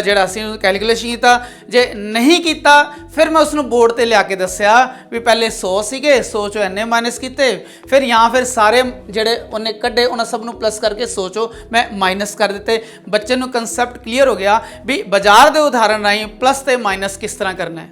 A: ਜਿਹੜਾ ਅਸੀਂ ਕੈਲਕੂਲੇਸ਼ਨ ਕੀਤਾ, ਜੇ ਨਹੀਂ ਕੀਤਾ ਫਿਰ ਮੈਂ ਉਸਨੂੰ ਬੋਰਡ ਤੇ ਲਿਆ ਕੇ ਦੱਸਿਆ ਵੀ ਪਹਿਲੇ 100 ਸੀਗੇ, 100 ਚੋਂ ਐਨੇ ਮਾਈਨਸ ਕੀਤੇ, ਫਿਰ ਜਾਂ ਫਿਰ ਸਾਰੇ ਜਿਹੜੇ ਉਹਨੇ ਕੱਢੇ ਉਹਨਾਂ ਸਭ ਨੂੰ ਪਲੱਸ ਕਰਕੇ 100 ਚੋਂ ਮੈਂ ਮਾਈਨਸ ਕਰ ਦਿੱਤੇ। ਬੱਚੇ ਨੂੰ ਕਨਸੈਪਟ ਕਲੀਅਰ ਹੋ ਗਿਆ ਵੀ ਬਾਜ਼ਾਰ ਦੇ ਉਦਾਹਰਣ ਰਾਹੀਂ ਪਲੱਸ ਤੇ ਮਾਈਨਸ ਕਿਸ ਤਰ੍ਹਾਂ ਕਰਨਾ ਹੈ।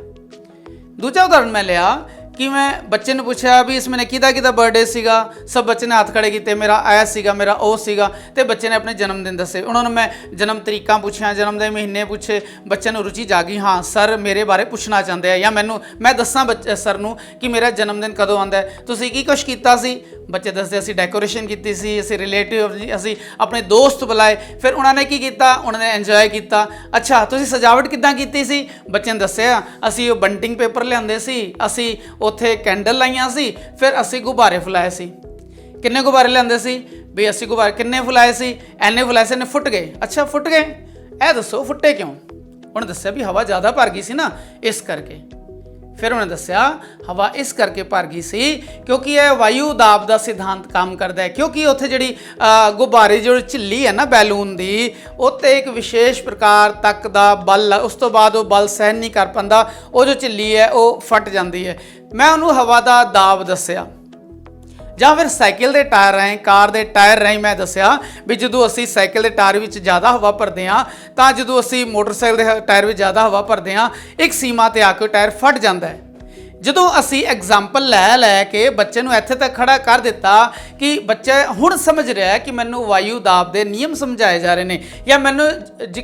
A: ਦੂਜਾ ਉਦਾਹਰਣ ਮੈਂ ਲਿਆ ਕਿ ਮੈਂ ਬੱਚੇ ਨੂੰ ਪੁੱਛਿਆ ਵੀ ਇਸ ਮਹੀਨੇ ਕਿਹਦਾ ਬਰਥਡੇ ਸੀਗਾ, ਸਭ ਬੱਚੇ ਨੇ ਹੱਥ ਖੜੇ ਕੀਤੇ, ਮੇਰਾ ਆਇਆ ਸੀਗਾ, ਮੇਰਾ ਉਹ ਸੀਗਾ, ਤੇ ਬੱਚੇ ਨੇ ਆਪਣੇ ਜਨਮ ਦਿਨ ਦੱਸੇ। ਉਹਨਾਂ ਨੂੰ ਮੈਂ ਜਨਮ ਤਰੀਕਾਂ ਪੁੱਛਿਆ, ਜਨਮ ਦੇ ਮਹੀਨੇ ਪੁੱਛੇ, ਬੱਚਿਆਂ ਨੂੰ ਰੁਚੀ ਜਾਗੀ, ਹਾਂ ਸਰ ਮੇਰੇ ਬਾਰੇ ਪੁੱਛਣਾ ਚਾਹੁੰਦੇ ਆ, ਜਾਂ ਮੈਂ ਦੱਸਾਂ ਸਰ ਨੂੰ ਕਿ ਮੇਰਾ ਜਨਮ ਦਿਨ ਕਦੋਂ ਆਉਂਦਾ ਹੈ, ਤੁਸੀਂ ਕੀ ਕੁਛ ਕੀਤਾ ਸੀ, ਬੱਚੇ ਦੱਸਦੇ ਅਸੀਂ ਡੈਕੋਰੇਸ਼ਨ ਕੀਤੀ ਸੀ, ਅਸੀਂ ਰਿਲੇਟਿਵ ਅਸੀਂ ਆਪਣੇ ਦੋਸਤ ਬੁਲਾਏ, ਫਿਰ ਉਹਨਾਂ ਨੇ ਕੀ ਕੀਤਾ, ਉਹਨਾਂ ਨੇ ਇੰਜੋਏ ਕੀਤਾ। ਅੱਛਾ ਤੁਸੀਂ ਸਜਾਵਟ ਕਿੱਦਾਂ ਕੀਤੀ ਸੀ? ਬੱਚੇ ਨੇ ਦੱਸਿਆ ਅਸੀਂ ਉਹ ਬੰਟਿੰਗ ਪੇਪਰ ਲਿਆਂਦੇ ਸੀ, ਅਸੀਂ ਉੱਥੇ ਕੈਂਡਲ ਲਾਈਆਂ ਸੀ, ਫਿਰ ਅਸੀਂ ਗੁਬਾਰੇ ਫੁਲਾਏ ਸੀ। ਕਿੰਨੇ ਗੁਬਾਰੇ ਲਿਆਂਦੇ ਸੀ ਵੀ? ਅਸੀਂ ਗੁਬਾਰੇ ਕਿੰਨੇ ਫੁਲਾਏ ਸੀ? ਐਨੇ ਫੁਲਾਏ ਸੀ, ਨੇ ਫੁੱਟ ਗਏ। ਅੱਛਾ ਫੁੱਟ ਗਏ, ਇਹ ਦੱਸੋ ਫੁੱਟੇ ਕਿਉਂ? ਉਹਨੇ ਦੱਸਿਆ ਵੀ ਹਵਾ ਜ਼ਿਆਦਾ ਭਰ ਗਈ ਸੀ ਨਾ, ਇਸ ਕਰਕੇ। ਫਿਰ ਉਹਨੇ ਦੱਸਿਆ ਹਵਾ ਇਸ ਕਰਕੇ ਭਰ ਗਈ ਸੀ ਕਿਉਂਕਿ ਇਹ ਵਾਯੂ ਦਾਬ ਦਾ ਸਿਧਾਂਤ ਕੰਮ ਕਰਦਾ ਹੈ, ਕਿਉਂਕਿ ਉੱਥੇ ਜਿਹੜੀ ਗੁਬਾਰੇ ਜਿਹੜੀ ਝਿੱਲੀ ਹੈ ਨਾ ਬੈਲੂਨ ਦੀ, ਉੱਤੇ ਇੱਕ ਵਿਸ਼ੇਸ਼ ਪ੍ਰਕਾਰ ਤੱਕ ਦਾ ਬਲ, ਉਸ ਤੋਂ ਬਾਅਦ ਉਹ ਬਲ ਸਹਿਣ ਨਹੀਂ ਕਰ ਪਾਉਂਦਾ, ਉਹ ਜੋ ਝਿੱਲੀ ਹੈ ਉਹ ਫਟ ਜਾਂਦੀ ਹੈ। ਮੈਂ ਉਹਨੂੰ ਹਵਾ ਦਾ ਦਾਬ ਦੱਸਿਆ, ਜਾਂ ਫਿਰ ਸਾਈਕਲ ਦੇ ਟਾਇਰ ਰਾਹੀਂ, ਕਾਰ ਦੇ ਟਾਇਰ ਰਾਹੀਂ ਮੈਂ ਦੱਸਿਆ ਵੀ ਜਦੋਂ ਅਸੀਂ ਸਾਈਕਲ ਦੇ ਟਾਇਰ ਵਿੱਚ ਜ਼ਿਆਦਾ ਹਵਾ ਭਰਦੇ ਹਾਂ ਤਾਂ ਜਦੋਂ ਅਸੀਂ ਮੋਟਰਸਾਈਕਲ ਦੇ ਟਾਇਰ ਵਿੱਚ ਜ਼ਿਆਦਾ ਹਵਾ ਭਰਦੇ ਹਾਂ ਇੱਕ ਸੀਮਾ 'ਤੇ ਆ ਕੇ ਟਾਇਰ ਫਟ ਜਾਂਦਾ ਹੈ। ਜਦੋਂ ਅਸੀਂ ਐਗਜ਼ਾਮਪਲ ਲੈ ਕੇ ਬੱਚੇ ਨੂੰ ਇੱਥੇ ਤੱਕ ਖੜਾ ਕਰ ਦਿੱਤਾ ਕਿ ਬੱਚਾ ਹੁਣ ਸਮਝ ਰਿਹਾ ਹੈ ਕਿ ਮੈਨੂੰ ਵਾਯੂ ਦਾਬ ਦੇ ਨਿਯਮ ਸਮਝਾਏ ਜਾ ਰਹੇ ਨੇ ਜਾਂ ਮੈਨੂੰ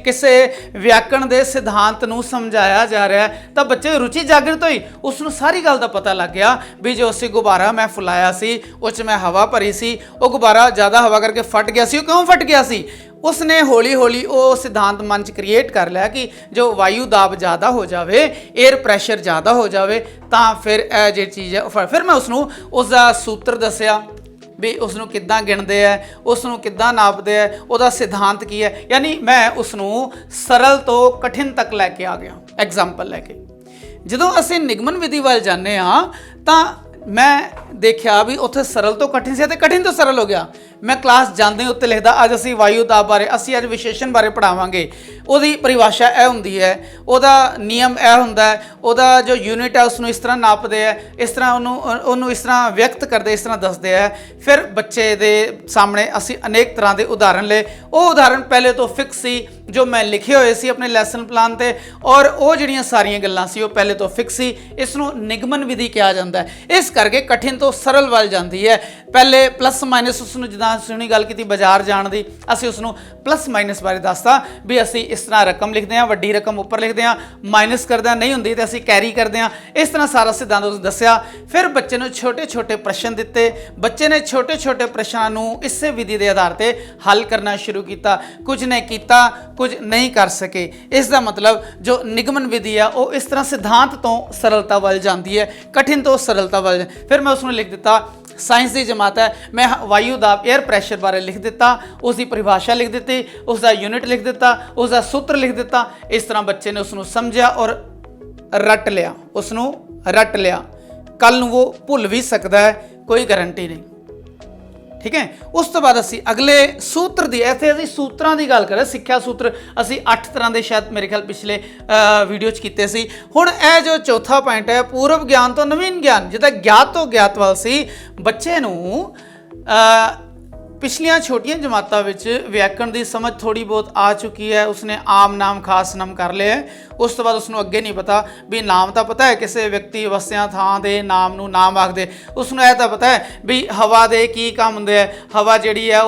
A: ਕਿਸੇ ਵਿਆਕਰਣ ਦੇ ਸਿਧਾਂਤ ਨੂੰ ਸਮਝਾਇਆ ਜਾ ਰਿਹਾ ਹੈ, ਤਾਂ ਬੱਚੇ ਦੀ ਰੁਚੀ ਜਾਗਰਤ ਹੋਈ, ਉਸ ਨੂੰ ਸਾਰੀ ਗੱਲ ਦਾ ਪਤਾ ਲੱਗ ਗਿਆ ਵੀ ਜੋ ਅਸੀਂ ਗੁਬਾਰਾ ਮੈਂ ਫੁਲਾਇਆ ਸੀ ਉਸ 'ਚ ਮੈਂ ਹਵਾ ਭਰੀ ਸੀ, ਉਹ ਗੁਬਾਰਾ ਜ਼ਿਆਦਾ ਹਵਾ ਕਰਕੇ ਫਟ ਗਿਆ ਸੀ। ਉਹ ਕਿਉਂ ਫਟ ਗਿਆ ਸੀ? उसने हौली हौली वो सिद्धांत मन च क्रिएट कर लिया कि जो वायु दाब ज़्यादा हो जाए, एयर प्रैशर ज़्यादा हो जाए, तो फिर जो चीज़ है फिर मैं उसनों उसका सूत्र दसिया भी उसनों किद्दां गिणदे है, उसनों किद्दां नापदे है, उसदा सिद्धांत की है। यानी मैं उसनों सरल तो कठिन तक लैके आ गया एग्जाम्पल लैके। जदों असीं निगमन विधि वाल जाने हाँ तां मैं देखा भी उत्थे सरल तो कठिन से कठिन तो सरल हो गया। मैं क्लास जाते उत्ते लिखदा अज असीं वायु दाब बारे, असीं अज विशेषण बारे पढ़ावांगे, ਉਹਦੀ परिभाषा यह ਹੁੰਦੀ है, ਉਹਦਾ नियम यह ਹੁੰਦਾ है, ਉਹਦਾ जो यूनिट है उसनों इस तरह नापते हैं, इस तरह ਉਹਨੂੰ इस तरह व्यक्त करते, इस तरह दसते हैं। फिर बच्चे दे सामने असीं अनेक तरह के उदाहरण ले, वो उदाहरण पहले तो फिक्स सी जो मैं लिखे हुए सी अपने लैसन प्लान ते, और वो जिहड़ियां सारियां गल्लां सी वो पहले तो फिक्स सी। इसनों निगमन विधि कहा जाता है। इस करके कठिन तो सरल वाल जाती है। पहले प्लस माइनस उसनों जिद्दां सुनी गल की बाजार जाण दी, असीं उसनों प्लस माइनस बारे दसता भी असीं इस तरह रकम लिखते हैं, वड्डी रकम उपर लिखते हैं, माइनस करते हैं, नहीं होंदी तो असीं कैरी करते हैं, इस तरह सारा सिद्धांत उस दस्या। फिर बच्चे ने छोटे छोटे प्रश्न दिते, बच्चे ने छोटे छोटे प्रश्नों नूं इस विधि के आधार पर हल करना शुरू किया। कुछ ने किया, कुछ नहीं कर सके। इसका मतलब जो निगमन विधि है वो इस तरह सिद्धांत तो सरलता वाल जाती है, कठिन तो सरलता वाल। फिर मैं उसमें लिख दिता साइंस की जमात है, मैं वायु दाब एयर प्रैशर बारे लिख दिता, उसकी परिभाषा लिख दी, उसका यूनिट लिख दिता, उसका सूत्र लिख दिता। इस तरह बच्चे ने उसनों समझा और रट लिया, उसनों रट लिया। कल नूं वो भुल भी सकता है, कोई गारंटी नहीं। ठीक है। उस तो बाद असी अगले सूत्र की, इत्थे असीं सूत्रां की गल करें, सिक्ख्या सूत्र असीं 8 तरह के शायद मेरे ख्याल पिछले वीडियो कीते सी। हुण यह जो चौथा पॉइंट है पूर्व ज्ञान तो नवीन ज्ञान, जिहदा ज्ञात तो ज्ञात वाल सी, बच्चे नूं पिछलियां छोटियां जमातां विच व्याकरण की समझ थोड़ी बहुत आ चुकी है, उसने आम नाम खास नाम कर लिया है। उस तो बाद उसनों अगे नहीं पता भी नाम तो पता है किसी व्यक्ति वस्तियां थां दे नाम नूं नाम आखदे, उसनों यह तो पता है भी हवा दे की काम हुंदे है, हवा जिहड़ी है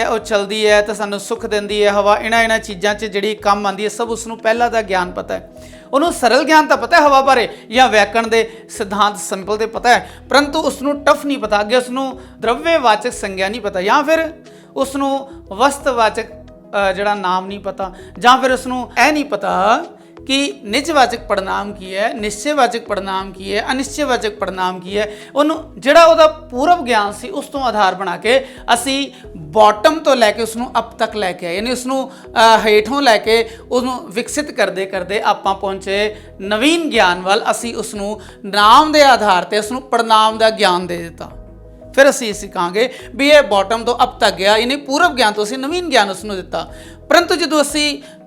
A: वो चलदी है तो सानूं सुख दिंदी है, हवा इन्हां चीज़ां 'च जिहड़ी काम आंदी है, सब उसनों पहला दा ज्ञान पता है। उन्होंने सरल ज्ञान तो पता है हवा बारे या व्याकरण के सिद्धांत सिंपल तो पता है, परंतु उसनों टफ नहीं पता, अगे उसनों द्रव्यवाचक संज्ञा नहीं पता, या फिर उसनों वस्तुवाचक जड़ा नाम नहीं पता, या फिर उसनों यह नहीं पता कि निजवाचक पड़नाम की है, निश्चयवाचक पड़नाम की है, अनिश्चयवाचक पड़नाम की है। उन्होंने जिहड़ा उहदा पूर्व ज्ञान सी उस तो आधार बना के असी बॉटम तो लैके उसनों अप तक लैके आए, यानी उसनों हेठों लैके उसनों विकसित करते करते आपां पहुँचे नवीन ज्ञान वाल। असी उसनों नाम के आधार पर उसनों पड़नाम का ज्ञान दे दिता। फिर असी इसी कहांगे भी ये बॉटम तो अप तक गया, यानी पूर्व ज्ञान तो असी नवीन ज्ञान उसनों दिता। परंतु जो असी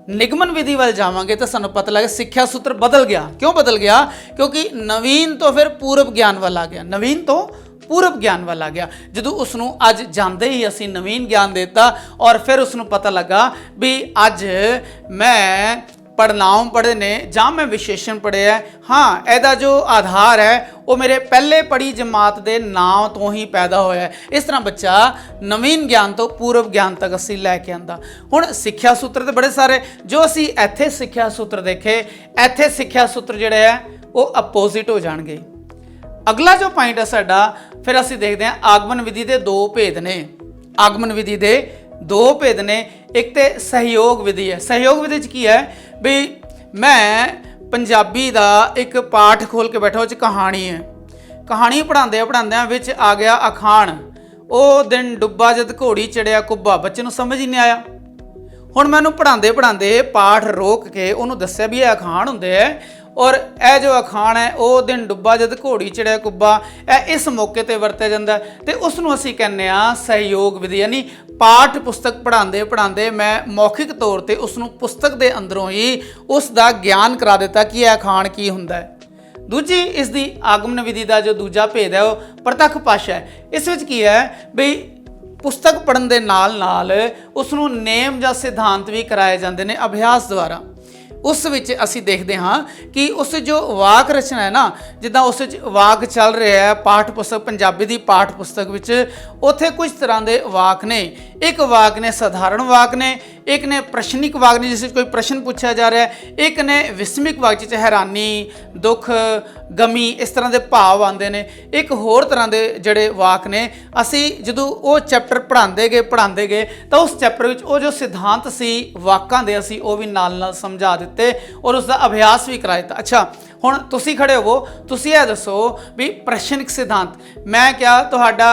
A: निगमन विधि वाल जावांगे तो सानू पता लगे सिक्ख्या सूत्र बदल गया। क्यों बदल गया? क्योंकि नवीन तो फिर पूर्व ज्ञान वाल आ गया, नवीन तो पूर्व ज्ञान वाल आ गया। जो उसनों अज जाते ही असी नवीन ज्ञान देता और फिर उसनों पता लगा भी अज मैं पड़नाम पढ़े ने जां मैं विशेषण पढ़े है। हाँ, एदा जो आधार है वो मेरे पहले पढ़ी जमात के नाम तो ही पैदा होया है। इस तरह बच्चा नवीन ज्ञान तो पूर्व ज्ञान तक असी लैके आंदा। हुण सिक्ख्या सूत्र तो बड़े सारे जो असी इत्थे सिक्ख्या सूत्र देखे, इत्थे सिक्ख्या सूत्र जिहड़े है वो अपोजिट हो जाणगे। अगला जो पॉइंट है साडा फिर असीं देखते हैं आगमन विधि के दो भेद ने। आगमन विधि के दो भेद ने, एक तो सहयोग विधि है। सहयोग विधि की है भी मैं पंजाबी का एक पाठ खोल के बैठा, उस कहानी है, कहानी पढ़ाते पढ़ाद्या विच आ गया अखाण, ओ दिन डुब्बा जद घोड़ी चढ़िया कुब्बा, बच्चे नूं समझ ही नहीं आया। हुण मैं पढ़ाते पढ़ाते पाठ रोक के उन्होंने दस्या भी अखाण हुंदे है, और यह जो अखाण है ओ दिन डुब्बा जद घोड़ी चढ़िया कुब्बा, यह इस मौके पर वरत्या जाता है। तो उसनूं असीं कहने आ सहयोग विधि, यानी पाठ पुस्तक पढ़ाते पढ़ाते मैं मौखिक तौर पर उसनूं पुस्तक के अंदरों ही उसका ज्ञान करा दिता कि यह अखाण की हुंदा है। दूजी इसकी आगमन विधि का जो दूजा भेद है वह प्रतख भाषा है। इस विच की है बई पुस्तक पढ़न के नाल नाल उसनूं नेम या सिद्धांत भी कराए जाते हैं अभ्यास द्वारा। उस विच असीं देखते हाँ कि उस जो वाक रचना है ना, जिद्दां उस वाक चल रहा है पाठ पुस्तक पंजाबी की पाठ पुस्तक विच, उत्थे कुछ तरह के वाक ने। एक वाक ने साधारण वाक ने, एक ने प्रश्निक वाक ने जिस कोई प्रश्न पूछा जा रहा है, एक ने विस्मिक वाक जिस हैरानी दुख गमी इस तरह के भाव आते हैं, एक होर तरह के जोड़े वाक ने। असी जो वो चैप्टर पढ़ाते गए तो उस चैप्टर में वो जो सिद्धांत सी वाकां दे असी वो भी नाल समझा दिते और उसका अभ्यास भी करा दिता। अच्छा हुण तुसी खड़े होवो, तुसी यह दसो भी प्रश्निक सिद्धांत, मैं क्या तुहाडा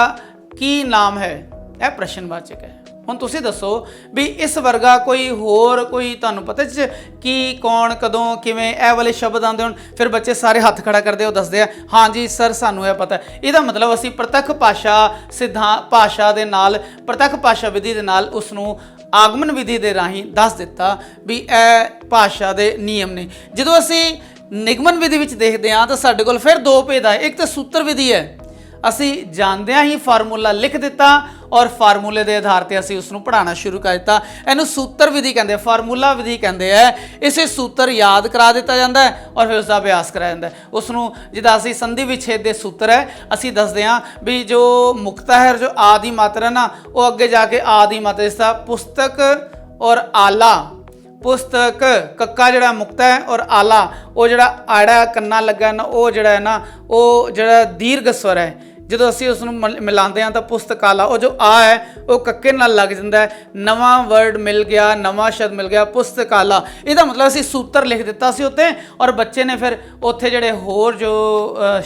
A: की नाम है, यह प्रश्नवाचक है। हुण तुसी दसो भी इस वर्गा कोई होर कोई तुहानूं पता च की कौन कदों किवें यह वाले शब्द आते होण, फिर बच्चे सारे हत्थ खड़ा करते हो दसदे आ हाँ जी सर सानूं यह पता है। इहदा मतलब असीं प्रतख भाषा सिद्धांत भाषा दे नाल प्रतख भाषा विधि दे नाल उसनूं आगमन विधि के राही दस दिता भी यह भाषा के नियम ने। जो असी निगमन विधि में देखते हैं तो साढ़े कोल फिर दो भेद है। एक तो सूत्र विधि है, असी जानद्या ही फार्मूला लिख दिता और फार्मूले के आधार पर असी उसनूं पढ़ाना शुरू कर दिता। इनू सूत्र विधि कहते, फार्मूला विधि कहते हैं। इसे सूत्र याद करा दिता जाता है और फिर उसका अभ्यास कराया जाता है। उसनूं जिद्दां असी संधि विच्छेद के सूत्र है असी दसदे हां भी जो मुक्ता है जो आदि मात्रा ना वो अगे जाके आदि मात्रा जिसका पुस्तक और आला, पुस्तक कक्का जड़ा मुक्ता है और आला वो जड़ा आड़ा कन्ना लगा ना वो जड़ा है ना वो जड़ा दीर्घ स्वर है। जो असी उसनूं मिलाते हैं तो पुस्तकाला वो जो आ है वो कक्के नाल लग जाता है, नवा वर्ड मिल गया, नवा शब्द मिल गया पुस्तकाला। इसका मतलब असी सूत्र लिख दिता सी उत्ते और बच्चे ने फिर उत्थे जड़े होर जो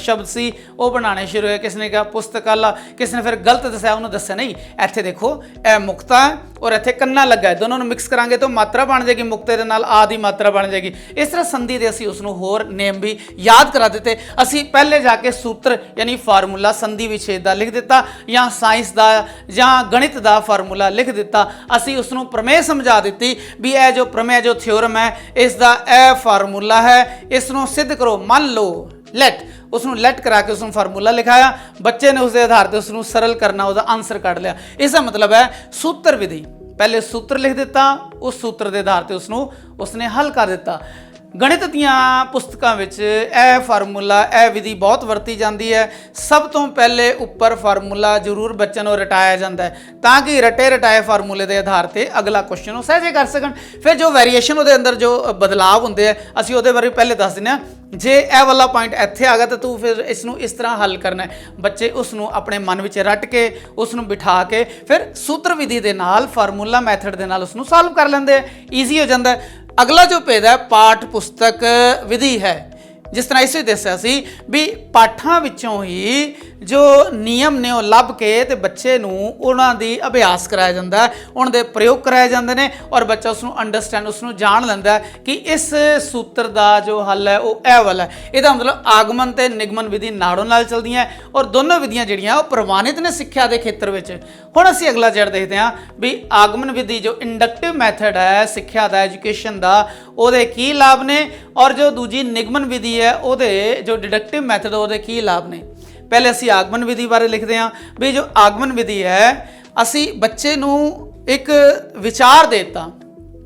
A: शब्द सी वो बनाने शुरू हुए। किसी ने कहा पुस्तकाला, किसी ने फिर गलत दस्या, उन्होंने दस्या नहीं इत्थे देखो ए मुक्ता है और इत्थे कन्ना लगा है, दोनों मिक्स करांगे तो मात्रा बन जाएगी, मुक्ते दे नाल आदि मात्रा बन जाएगी। इस तरह संधि दे असी उसनूं होर नेम भी याद करा दिते। असी पहले जाके सूत्र यानी फार्मूला संधि विच्छेद का लिख दिता या साइंस का या गणित का फार्मूला लिख दिता। असी उसनूं प्रमेय समझा दी भी यह जो प्रमेय जो थ्योरम है इसका यह फार्मूला है, इसनूं सिद्ध करो, मान लो लेट, उसनूं लेट करा के उसनूं फार्मूला लिखाया, बच्चे ने उसके आधार पर उसनूं सरल करना, उसका आंसर कढ़ लिया। इसका मतलब है सूत्र विधि, पहले सूत्र लिख दिता, उस सूत्र के आधार पर उसने हल कर दिता। गणित दीआं पुस्तकां विच यह फार्मूला यह विधि बहुत वरती जाती है। सब तो पहले उपर फार्मूला जरूर बच्चों को रटाया जाता है ताकि रटे रटाए फार्मूले के आधार पर अगला क्वेश्चन वो सहजे कर सकन। फिर जो वेरीएशन वो अंदर जो बदलाव होंगे हैं असीं उहदे बारे पहले दस दिंदे हां। जे यह वाला पॉइंट इत्थे आ गया तो तू फिर इसनूं इस तरह हल करना है। बच्चे उसनूं अपने मन में रट के उसनूं बिठा के फिर सूत्र विधि के नाल फार्मूला मैथड के नाल उसनूं सॉल्व कर लेंदे हैं, ईजी हो जाता है। अगला जो भेद है पाठ पुस्तक विधि है। जिस तरह इसे दस्या सी भी पाठां विचों ही जो नियम ने वो लभ के ते बच्चे नूं उन्हां दी अभ्यास कराया जाता है, उन्हां दे प्रयोग कराए जाते हैं और बच्चा उसनूं अंडरस्टैंड उसनूं जान लैंदा है कि इस सूत्र का जो हल है वो यह वाला है। इसदा मतलब आगमन ते निगमन विधि नाड़ों नाल चलदियां और दोनों विधियां जिहड़ियां वो प्रमाणित ने सिक्ख्या के खेत्र विच। हुण असीं अगला जड़ देखते हैं भी आगमन विधि जो इंडक्टिव मैथड है सिक्ख्या दा एजुकेशन का ਉਹਦੇ की लाभ ने और जो दूजी निगमन विधि है ਉਹਦੇ जो डिडक्टिव मैथड ਉਹਦੇ की लाभ ने। पहले असी आगमन विधि बारे लिखते हैं भी जो आगमन विधि है असी बच्चे नूं एक विचार देता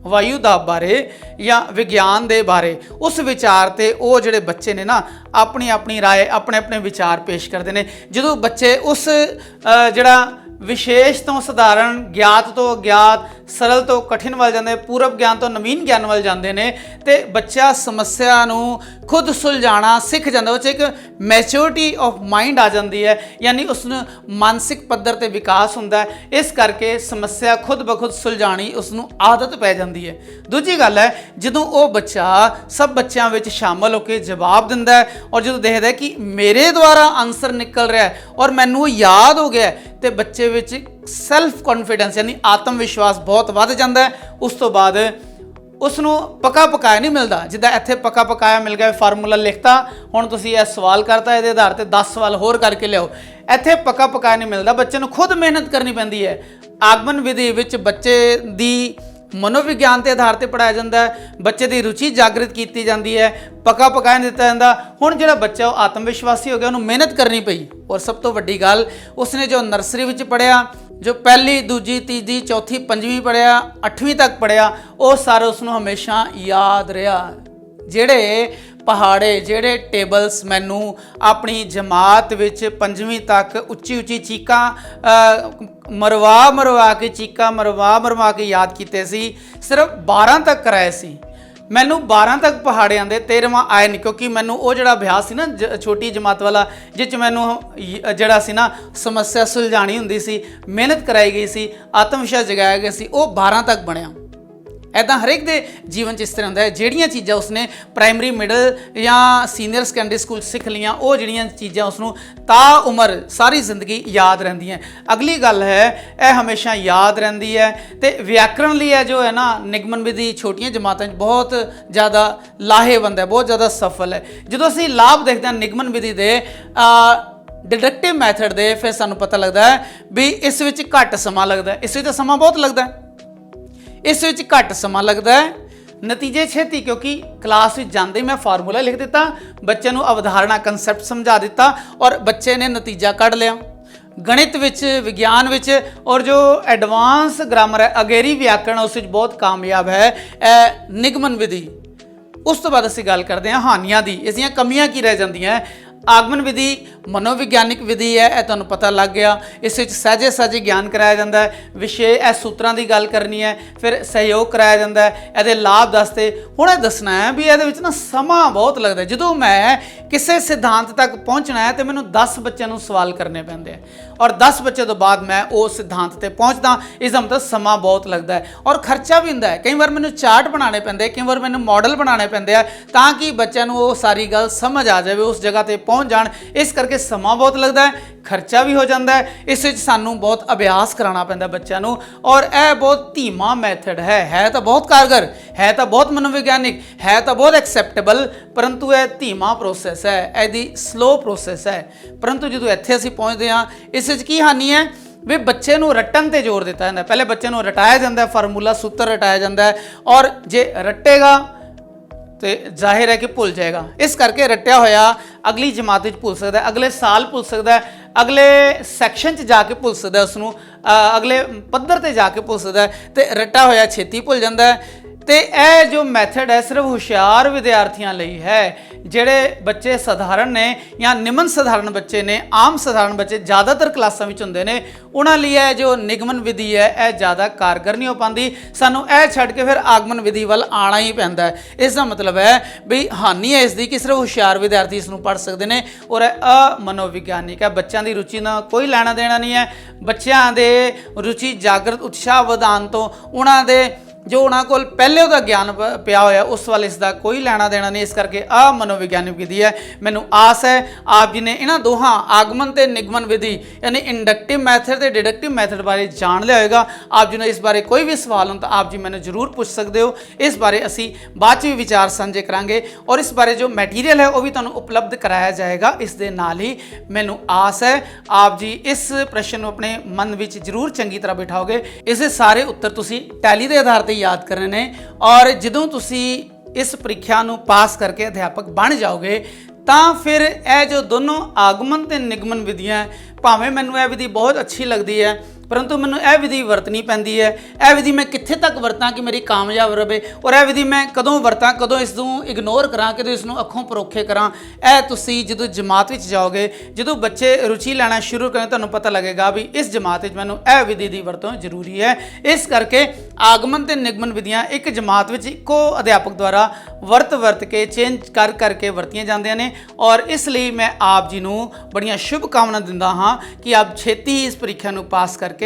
A: वायु दा बारे या विज्ञान दे बारे, उस विचार ते वो जिहड़े बच्चे ने ना अपनी अपनी राय अपने अपने विचार पेश करते हैं। जो बच्चे उस जिहड़ा ਵਿਸ਼ੇਸ਼ ਤੋਂ ਸਧਾਰਨ, ਗਿਆਤ ਤੋਂ ਅਗਿਆਤ, ਸਰਲ ਤੋਂ ਕਠਿਨ ਵੱਲ ਜਾਂਦੇ, ਪੂਰਵ ਗਿਆਨ ਤੋਂ ਨਵੀਨ ਗਿਆਨ ਵੱਲ ਜਾਂਦੇ ਨੇ ਤੇ ਬੱਚਾ ਸਮੱਸਿਆ ਨੂੰ ਖੁਦ ਸੁਲਝਾਉਣਾ ਸਿੱਖ ਜਾਂਦਾ। ਉਹ 'ਚ ਇੱਕ ਮੈਚੁਰਿਟੀ ਆਫ ਮਾਈਂਡ ਆ ਜਾਂਦੀ ਹੈ, ਯਾਨੀ ਉਸ ਨੂੰ ਮਾਨਸਿਕ ਪੱਧਰ ਤੇ ਵਿਕਾਸ ਹੁੰਦਾ ਹੈ। ਇਸ ਕਰਕੇ ਸਮੱਸਿਆ ਖੁਦ ਬ ਖੁਦ ਸੁਲਝਾਉਣੀ ਉਸ ਨੂੰ ਆਦਤ ਪੈ ਜਾਂਦੀ ਹੈ। ਦੂਜੀ ਗੱਲ ਹੈ, ਜਦੋਂ ਉਹ ਬੱਚਾ ਸਭ ਬੱਚਿਆਂ ਵਿੱਚ ਸ਼ਾਮਲ ਹੋ ਕੇ ਜਵਾਬ ਦਿੰਦਾ ਹੈ ਔਰ ਜਦੋਂ ਦੇਖਦਾ ਹੈ ਕਿ ਮੇਰੇ ਦੁਆਰਾ ਆਨਸਰ ਨਿਕਲ ਰਿਹਾ ਹੈ ਔਰ ਮੈਨੂੰ ਯਾਦ ਹੋ ਗਿਆ, ਤੇ ਬੱਚੇ ਵਿੱਚ ਸੈਲਫ ਕੌਨਫੀਡੈਂਸ ਯਾਨੀ ਆਤਮ ਵਿਸ਼ਵਾਸ ਬਹੁਤ ਵੱਧ ਜਾਂਦਾ ਹੈ। ਉਸ ਤੋਂ ਬਾਅਦ ਉਸ ਨੂੰ ਪੱਕਾ ਪਕਾਇਆ ਨਹੀਂ ਮਿਲਦਾ। ਜਿੱਦਾਂ ਇੱਥੇ ਪੱਕਾ ਪਕਾਇਆ ਮਿਲ ਗਿਆ, ਫਾਰਮੂਲਾ ਲਿਖਤਾ, ਹੁਣ ਤੁਸੀਂ ਇਹ ਸਵਾਲ ਕਰਤਾ, ਇਹਦੇ ਆਧਾਰ ਤੇ 10 ਸਵਾਲ ਹੋਰ ਕਰਕੇ ਲਿਆਓ। ਇੱਥੇ ਪੱਕਾ ਪਕਾਇਆ ਨਹੀਂ ਮਿਲਦਾ, ਬੱਚੇ ਨੂੰ ਖੁਦ ਮਿਹਨਤ ਕਰਨੀ ਪੈਂਦੀ ਹੈ। ਆਗਮਨ ਵਿਧੀ ਵਿੱਚ ਬੱਚੇ ਦੀ ਮਨੋਵਿਗਿਆਨ ਦੇ ਆਧਾਰ ਤੇ ਪੜਾਇਆ ਜਾਂਦਾ ਹੈ, ਬੱਚੇ ਦੀ ਰੁਚੀ ਜਾਗਰਿਤ ਕੀਤੀ ਜਾਂਦੀ ਹੈ, ਪੱਕਾ ਪਕਾਇਆ ਦਿੱਤਾ ਜਾਂਦਾ। ਹੁਣ ਜਿਹੜਾ ਬੱਚਾ ਉਹ ਆਤਮ ਵਿਸ਼ਵਾਸੀ ਹੋ ਗਿਆ, ਉਹਨੂੰ ਮਿਹਨਤ ਕਰਨੀ ਪਈ। ਔਰ ਸਭ ਤੋਂ ਵੱਡੀ ਗੱਲ, ਉਸਨੇ ਜੋ ਨਰਸਰੀ ਵਿੱਚ ਪੜ੍ਹਿਆ, ਜੋ ਪਹਿਲੀ, ਦੂਜੀ, ਤੀਜੀ, ਚੌਥੀ, ਪੰਜਵੀਂ ਪੜ੍ਹਿਆ, 8ਵੀਂ ਤੱਕ ਪੜ੍ਹਿਆ, ਉਹ ਸਾਰਾ ਉਸ ਨੂੰ ਹਮੇਸ਼ਾ ਯਾਦ ਰਿਹਾ। ਜਿਹੜੇ ਪਹਾੜੇ, ਜਿਹੜੇ ਟੇਬਲਸ ਮੈਨੂੰ ਆਪਣੀ ਜਮਾਤ ਵਿੱਚ 5ਵੀਂ ਤੱਕ ਉੱਚੀ ਉੱਚੀ ਚੀਕਾਂ ਮਰਵਾ ਕੇ ਚੀਕਾਂ ਮਰਵਾ ਕੇ ਯਾਦ ਕੀਤੇ ਸੀ, ਸਿਰਫ 12 ਤੱਕ ਕਰਾਏ ਸੀ। ਮੈਨੂੰ 12 ਤੱਕ ਪਹਾੜੇ ਆਉਂਦੇ, 13ਵਾਂ ਆਏ ਨਹੀਂ, ਕਿਉਂਕਿ ਮੈਨੂੰ ਉਹ ਜਿਹੜਾ ਅਭਿਆਸ ਸੀ ਨਾ ਛੋਟੀ ਜਮਾਤ ਵਾਲਾ, ਜਿਸ 'ਚ ਮੈਨੂੰ ਜਿਹੜਾ ਸੀ ਨਾ ਸਮੱਸਿਆ ਸੁਲਝਾਣੀ ਹੁੰਦੀ ਸੀ, ਮਿਹਨਤ ਕਰਾਈ ਗਈ ਸੀ, ਆਤਮ ਵਿਸ਼ਵਾਸ ਜਗਾਇਆ ਗਿਆ ਸੀ, ਉਹ 12 ਤੱਕ ਬਣਿਆ। ਇੱਦਾਂ ਹਰੇਕ ਦੇ ਜੀਵਨ 'ਚ ਇਸ ਤਰ੍ਹਾਂ ਹੁੰਦਾ ਹੈ, ਜਿਹੜੀਆਂ ਚੀਜ਼ਾਂ ਉਸਨੇ ਪ੍ਰਾਇਮਰੀ, ਮਿਡਲ ਜਾਂ ਸੀਨੀਅਰ ਸੈਕੰਡਰੀ ਸਕੂਲ ਸਿੱਖ ਲਈਆਂ, ਉਹ ਜਿਹੜੀਆਂ ਚੀਜ਼ਾਂ ਉਸਨੂੰ ਤਾ ਉਮਰ ਸਾਰੀ ਜ਼ਿੰਦਗੀ ਯਾਦ ਰਹਿੰਦੀਆਂ। ਅਗਲੀ ਗੱਲ ਹੈ, ਇਹ ਹਮੇਸ਼ਾ ਯਾਦ ਰਹਿੰਦੀ ਹੈ। ਤੇ ਵਿਆਕਰਣ ਲਈ ਹੈ ਜੋ ਹੈ ਨਾ, ਨਿਗਮਨ ਵਿਧੀ ਛੋਟੀਆਂ ਜਮਾਤਾਂ 'ਚ ਬਹੁਤ ਜ਼ਿਆਦਾ ਲਾਹੇਵੰਦ ਹੈ, ਬਹੁਤ ਜ਼ਿਆਦਾ ਸਫਲ ਹੈ। ਜਦੋਂ ਅਸੀਂ ਲਾਭ ਦੇਖਦੇ ਹਾਂ ਨਿਗਮਨ ਵਿਧੀ ਦੇ ਡਿਡਕਟਿਵ ਮੈਥਡ ਦੇ, ਫਿਰ ਸਾਨੂੰ ਪਤਾ ਲੱਗਦਾ ਹੈ ਵੀ ਇਸ ਵਿੱਚ ਘੱਟ ਸਮਾਂ ਲੱਗਦਾ ਹੈ। ਇਸ ਵਿੱਚ ਤਾਂ ਸਮਾਂ ਬਹੁਤ ਲੱਗਦਾ ਹੈ, ਇਸ ਵਿੱਚ ਘੱਟ ਸਮਾਂ ਲੱਗਦਾ ਹੈ, ਨਤੀਜੇ ਛੇਤੀ, ਕਿਉਂਕਿ ਕਲਾਸ ਵਿੱਚ ਜਾਂਦੇ ਹੀ ਮੈਂ ਫਾਰਮੂਲਾ ਲਿਖ ਦਿੱਤਾ, ਬੱਚੇ ਨੂੰ ਅਵਧਾਰਣਾ ਕਨਸੈਪਟ ਸਮਝਾ ਦਿੱਤਾ ਔਰ ਬੱਚੇ ਨੇ ਨਤੀਜਾ ਕੱਢ ਲਿਆ। ਗਣਿਤ ਵਿੱਚ, ਵਿਗਿਆਨ ਵਿੱਚ ਔਰ ਜੋ ਐਡਵਾਂਸ ਗ੍ਰਾਮਰ ਹੈ, ਅਗੇਰੀ ਵਿਆਕਰਣ, ਉਸ ਵਿੱਚ ਬਹੁਤ ਕਾਮਯਾਬ ਹੈ ਇਹ ਨਿਗਮਨ ਵਿਧੀ। ਉਸ ਤੋਂ ਬਾਅਦ ਅਸੀਂ ਗੱਲ ਕਰਦੇ ਹਾਂ ਹਾਨੀਆਂ ਦੀ, ਇਸ ਦੀਆਂ ਕਮੀਆਂ ਕੀ ਰਹਿ ਜਾਂਦੀਆਂ। ਆਗਮਨ ਵਿਧੀ ਮਨੋਵਿਗਿਆਨਿਕ ਵਿਧੀ ਹੈ, ਇਹ ਤੁਹਾਨੂੰ ਪਤਾ ਲੱਗ ਗਿਆ। ਇਸ ਵਿੱਚ ਸਹਿਜੇ ਗਿਆਨ ਕਰਾਇਆ ਜਾਂਦਾ ਹੈ, ਵਿਸ਼ੇ ਇਹ ਸੂਤਰਾਂ ਦੀ ਗੱਲ ਕਰਨੀ ਹੈ, ਫਿਰ ਸਹਿਯੋਗ ਕਰਾਇਆ ਜਾਂਦਾ ਹੈ, ਇਹਦੇ ਲਾਭ ਦੱਸਦੇ। ਹੁਣ ਇਹ ਦੱਸਣਾ ਹੈ ਵੀ ਇਹਦੇ ਵਿੱਚ ਨਾ ਸਮਾਂ ਬਹੁਤ ਲੱਗਦਾ। ਜਦੋਂ ਮੈਂ ਕਿਸੇ ਸਿਧਾਂਤ ਤੱਕ ਪਹੁੰਚਣਾ ਹੈ ਤੇ ਮੈਨੂੰ 10 ਬੱਚਿਆਂ ਨੂੰ ਸਵਾਲ ਕਰਨੇ ਪੈਂਦੇ ਆ ਔਰ 10 ਬੱਚੇ ਤੋਂ ਬਾਅਦ ਮੈਂ ਉਸ ਸਿਧਾਂਤ ਤੇ ਪਹੁੰਚਦਾ। ਇਸ ਦਾ ਮਤਲਬ ਸਮਾਂ ਬਹੁਤ ਲੱਗਦਾ ਹੈ ਔਰ ਖਰਚਾ ਵੀ ਹੁੰਦਾ ਹੈ। ਕਈ ਵਾਰ ਮੈਨੂੰ ਚਾਰਟ ਬਣਾਉਣੇ ਪੈਂਦੇ, ਕਈ ਵਾਰ ਮੈਨੂੰ ਮਾਡਲ ਬਣਾਉਣੇ ਪੈਂਦੇ ਆ ਤਾਂ ਕਿ ਬੱਚਿਆਂ ਨੂੰ ਉਹ ਸਾਰੀ ਗੱਲ ਸਮਝ ਆ ਜਾਵੇ, ਉਸ ਜਗ੍ਹਾ ਤੇ ਪਹੁੰਚ ਜਾਣ। ਇਸ ਕਰਕੇ ਸਮਾਂ ਬਹੁਤ ਲੱਗਦਾ ਹੈ, ਖਰਚਾ ਵੀ ਹੋ ਜਾਂਦਾ ਹੈ। ਇਸ ਵਿੱਚ ਸਾਨੂੰ ਬਹੁਤ ਅਭਿਆਸ ਕਰਾਉਣਾ ਪੈਂਦਾ ਬੱਚਿਆਂ ਨੂੰ ਔਰ ਇਹ ਬਹੁਤ ਧੀਮਾ ਮੈਥਡ ਹੈ ਤਾਂ ਬਹੁਤ ਕਾਰਗਰ, ਹੈ ਤਾਂ ਬਹੁਤ ਮਨੋਵਿਗਿਆਨਿਕ, ਹੈ ਤਾਂ ਬਹੁਤ ਐਕਸੈਪਟੇਬਲ, ਪਰੰਤੂ ਇਹ ਧੀਮਾ ਪ੍ਰੋਸੈਸ ਹੈ, ਇਹਦੀ ਸਲੋ ਪ੍ਰੋਸੈਸ ਹੈ। ਪਰੰਤੂ ਜਦੋਂ ਇੱਥੇ ਅਸੀਂ ਪਹੁੰਚਦੇ ਹਾਂ, ਇਸ ਵਿੱਚ ਕੀ ਹਾਨੀ ਹੈ ਵੀ ਬੱਚੇ ਨੂੰ ਰੱਟਣ ਤੇ ਜ਼ੋਰ ਦਿੱਤਾ ਜਾਂਦਾ। ਪਹਿਲੇ ਬੱਚੇ ਨੂੰ ਰਟਾਇਆ ਜਾਂਦਾ, ਫਾਰਮੂਲਾ ਸੂਤਰ ਰਟਾਇਆ ਜਾਂਦਾ ਹੈ ਔਰ ਜੇ ਰੱਟੇਗਾ ਤੇ ਜ਼ਾਹਿਰ ਹੈ ਕਿ ਭੁੱਲ ਜਾਏਗਾ। ਇਸ ਕਰਕੇ ਰੱਟਿਆ ਹੋਇਆ ਅਗਲੀ ਜਮਾਤ ਵਿੱਚ ਭੁੱਲ ਸਕਦਾ, ਅਗਲੇ ਸਾਲ ਭੁੱਲ ਸਕਦਾ, ਅਗਲੇ ਸੈਕਸ਼ਨ 'ਚ ਜਾ ਕੇ ਭੁੱਲ ਸਕਦਾ, ਉਸਨੂੰ ਅਗਲੇ ਪੱਧਰ ਤੇ ਜਾ ਕੇ ਭੁੱਲ ਸਕਦਾ ਤੇ ਰੱਟਾ ਹੋਇਆ ਛੇਤੀ ਭੁੱਲ ਜਾਂਦਾ ਹੈ। ਤੇ ਇਹ ਜੋ ਮੈਥਡ ਹੈ ਸਿਰਫ ਹੁਸ਼ਿਆਰ ਵਿਦਿਆਰਥੀਆਂ ਲਈ ਹੈ। ਜਿਹੜੇ ਬੱਚੇ ਸਧਾਰਨ ਨੇ ਜਾਂ ਨਿਮਨ ਸਧਾਰਨ ਬੱਚੇ ਨੇ, ਆਮ ਸਧਾਰਨ ਬੱਚੇ ਜ਼ਿਆਦਾਤਰ ਕਲਾਸਾਂ ਵਿੱਚ ਹੁੰਦੇ ਨੇ, ਉਹਨਾਂ ਲਈ ਇਹ ਜੋ ਨਿਗਮਨ ਵਿਧੀ ਹੈ ਇਹ ਜ਼ਿਆਦਾ ਕਾਰਗਰ ਨਹੀਂ ਹੋ ਪਾਉਂਦੀ। ਸਾਨੂੰ ਇਹ ਛੱਡ ਕੇ ਫਿਰ ਆਗਮਨ ਵਿਧੀ ਵੱਲ ਆਉਣਾ ਹੀ ਪੈਂਦਾ ਹੈ। ਇਸ ਦਾ ਮਤਲਬ ਹੈ ਵੀ ਹਾਨੀ ਹੈ ਇਸ ਦੀ ਕਿ ਸਿਰਫ ਹੁਸ਼ਿਆਰ ਵਿਦਿਆਰਥੀ ਇਸ ਨੂੰ ਪੜ੍ਹ ਸਕਦੇ ਨੇ ਔਰ ਇਹ ਅਮਨੋਵਿਗਿਆਨਿਕ ਹੈ। ਬੱਚਿਆਂ ਦੀ ਰੁਚੀ ਨਾਲ ਕੋਈ ਲੈਣਾ ਦੇਣਾ ਨਹੀਂ ਹੈ। ਬੱਚਿਆਂ ਦੇ ਰੁਚੀ ਜਾਗਰਤ ਉਤਸ਼ਾਹ ਵਧਾਉਣ ਤੋਂ, ਉਹਨਾਂ ਦੇ ਜੋ ਉਹਨਾਂ ਕੋਲ ਪਹਿਲੇ ਉਹਦਾ ਗਿਆਨ ਪਿਆ ਹੋਇਆ ਉਸ ਵੱਲ ਇਸ ਦਾ ਕੋਈ ਲੈਣਾ ਦੇਣਾ ਨਹੀਂ। ਇਸ ਕਰਕੇ ਮਨੋਵਿਗਿਆਨਿਕ ਵਿਧੀ ਹੈ। ਮੈਨੂੰ ਆਸ ਹੈ ਆਪ ਜੀ ਨੇ ਇਹਨਾਂ ਦੋਹਾਂ ਆਗਮਨ ਤੇ ਨਿਗਮਨ ਵਿਧੀ ਯਾਨੀ ਇੰਡਕਟਿਵ ਮੈਥਡ ਤੇ ਡਿਡਕਟਿਵ ਮੈਥਡ ਬਾਰੇ ਜਾਣ ਲਿਆ ਹੋਵੇਗਾ। ਆਪ ਜੀ ਨੂੰ ਇਸ ਬਾਰੇ ਕੋਈ ਵੀ ਸਵਾਲ ਹੋਣ ਤਾਂ ਆਪ ਜੀ ਮੈਨੂੰ ਜ਼ਰੂਰ ਪੁੱਛ ਸਕਦੇ ਹੋ। ਇਸ ਬਾਰੇ ਅਸੀਂ ਬਾਅਦ 'ਚ ਵੀ ਵਿਚਾਰ ਸਾਂਝੇ ਕਰਾਂਗੇ ਔਰ ਇਸ ਬਾਰੇ ਜੋ ਮੈਟੀਰੀਅਲ ਹੈ ਉਹ ਵੀ ਤੁਹਾਨੂੰ ਉਪਲਬਧ ਕਰਾਇਆ ਜਾਏਗਾ। ਇਸ ਦੇ ਨਾਲ ਹੀ ਮੈਨੂੰ ਆਸ ਹੈ ਆਪ ਜੀ ਇਸ ਪ੍ਰਸ਼ਨ ਨੂੰ ਆਪਣੇ ਮਨ ਵਿੱਚ ਜ਼ਰੂਰ ਚੰਗੀ ਤਰ੍ਹਾਂ ਬਿਠਾਓਗੇ। ਇਸ ਦੇ ਸਾਰੇ ਉੱਤਰ ਤੁਸੀਂ ਟੈਲੀ ਦੇ ਆਧਾਰ ਤੇ ਯਾਦ ਕਰਨੇ ਨੇ ਔਰ ਜਦੋਂ ਤੁਸੀਂ ਇਸ ਪ੍ਰੀਖਿਆ ਨੂੰ ਪਾਸ ਕਰਕੇ ਅਧਿਆਪਕ ਬਣ ਜਾਓਗੇ ਤਾਂ ਫਿਰ ਇਹ ਜੋ ਦੋਨੋਂ ਆਗਮਨ ਤੇ ਨਿਗਮਨ ਵਿਧੀਆਂ, ਭਾਵੇਂ ਮੈਨੂੰ ਇਹ ਵਿਧੀ ਬਹੁਤ ਅੱਛੀ ਲੱਗਦੀ ਹੈ परंतु मैनूं यह विधि वरतनी पैंदी है। यह विधि मैं कित्थे तक वरतां कि मेरी कामयाब रहे, और यह विधि मैं कदों वरतां, कदों इसनूं इग्नोर करां, कदों इसनूं अखों परोखे करां। यह तुसीं जदों जमात विच जाओगे, जदों बच्चे रुचि लैना शुरू करें, तुहानूं पता लगेगा भी इस जमात विच मैनूं यह विधि की वरतों जरूरी है। इस करके आगमन ते निगमन विधियां एक जमात विच इक्को अध्यापक द्वारा वरत के चेंज कर करके वरतियां जांदियां ने, और इसलिए मैं आप जी नूं बड़ियां शुभकामना दिंदा हाँ कि आप छेती इस परीक्षा नूं पास करके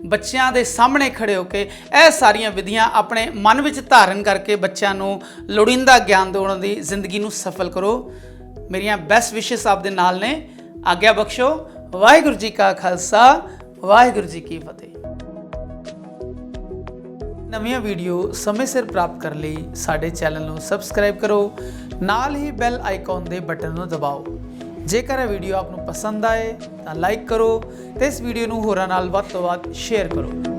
A: बच्चों के सामने खड़े होकर यह सारियां विधियां अपने मन विच धारण करके बच्चों नूं लोड़ींदा ज्ञान देण दी जिंदगी नूं सफल करो। मेरियां बेस्ट विशेस आप दे नाल ने। आग्या बख्शो। वाहिगुरू जी का खालसा, वाहिगुरू जी की फतेह। नवीं वीडियो समय सिर प्राप्त करने लिए साडे चैनल को सबसक्राइब करो, नाल ही बैल आइकॉन के बटन को दबाओ। जेकर यह वीडियो आपको पसंद आए तो लाइक करो, तो इस वीडियो को होरां नाल वध तो वध शेयर करो।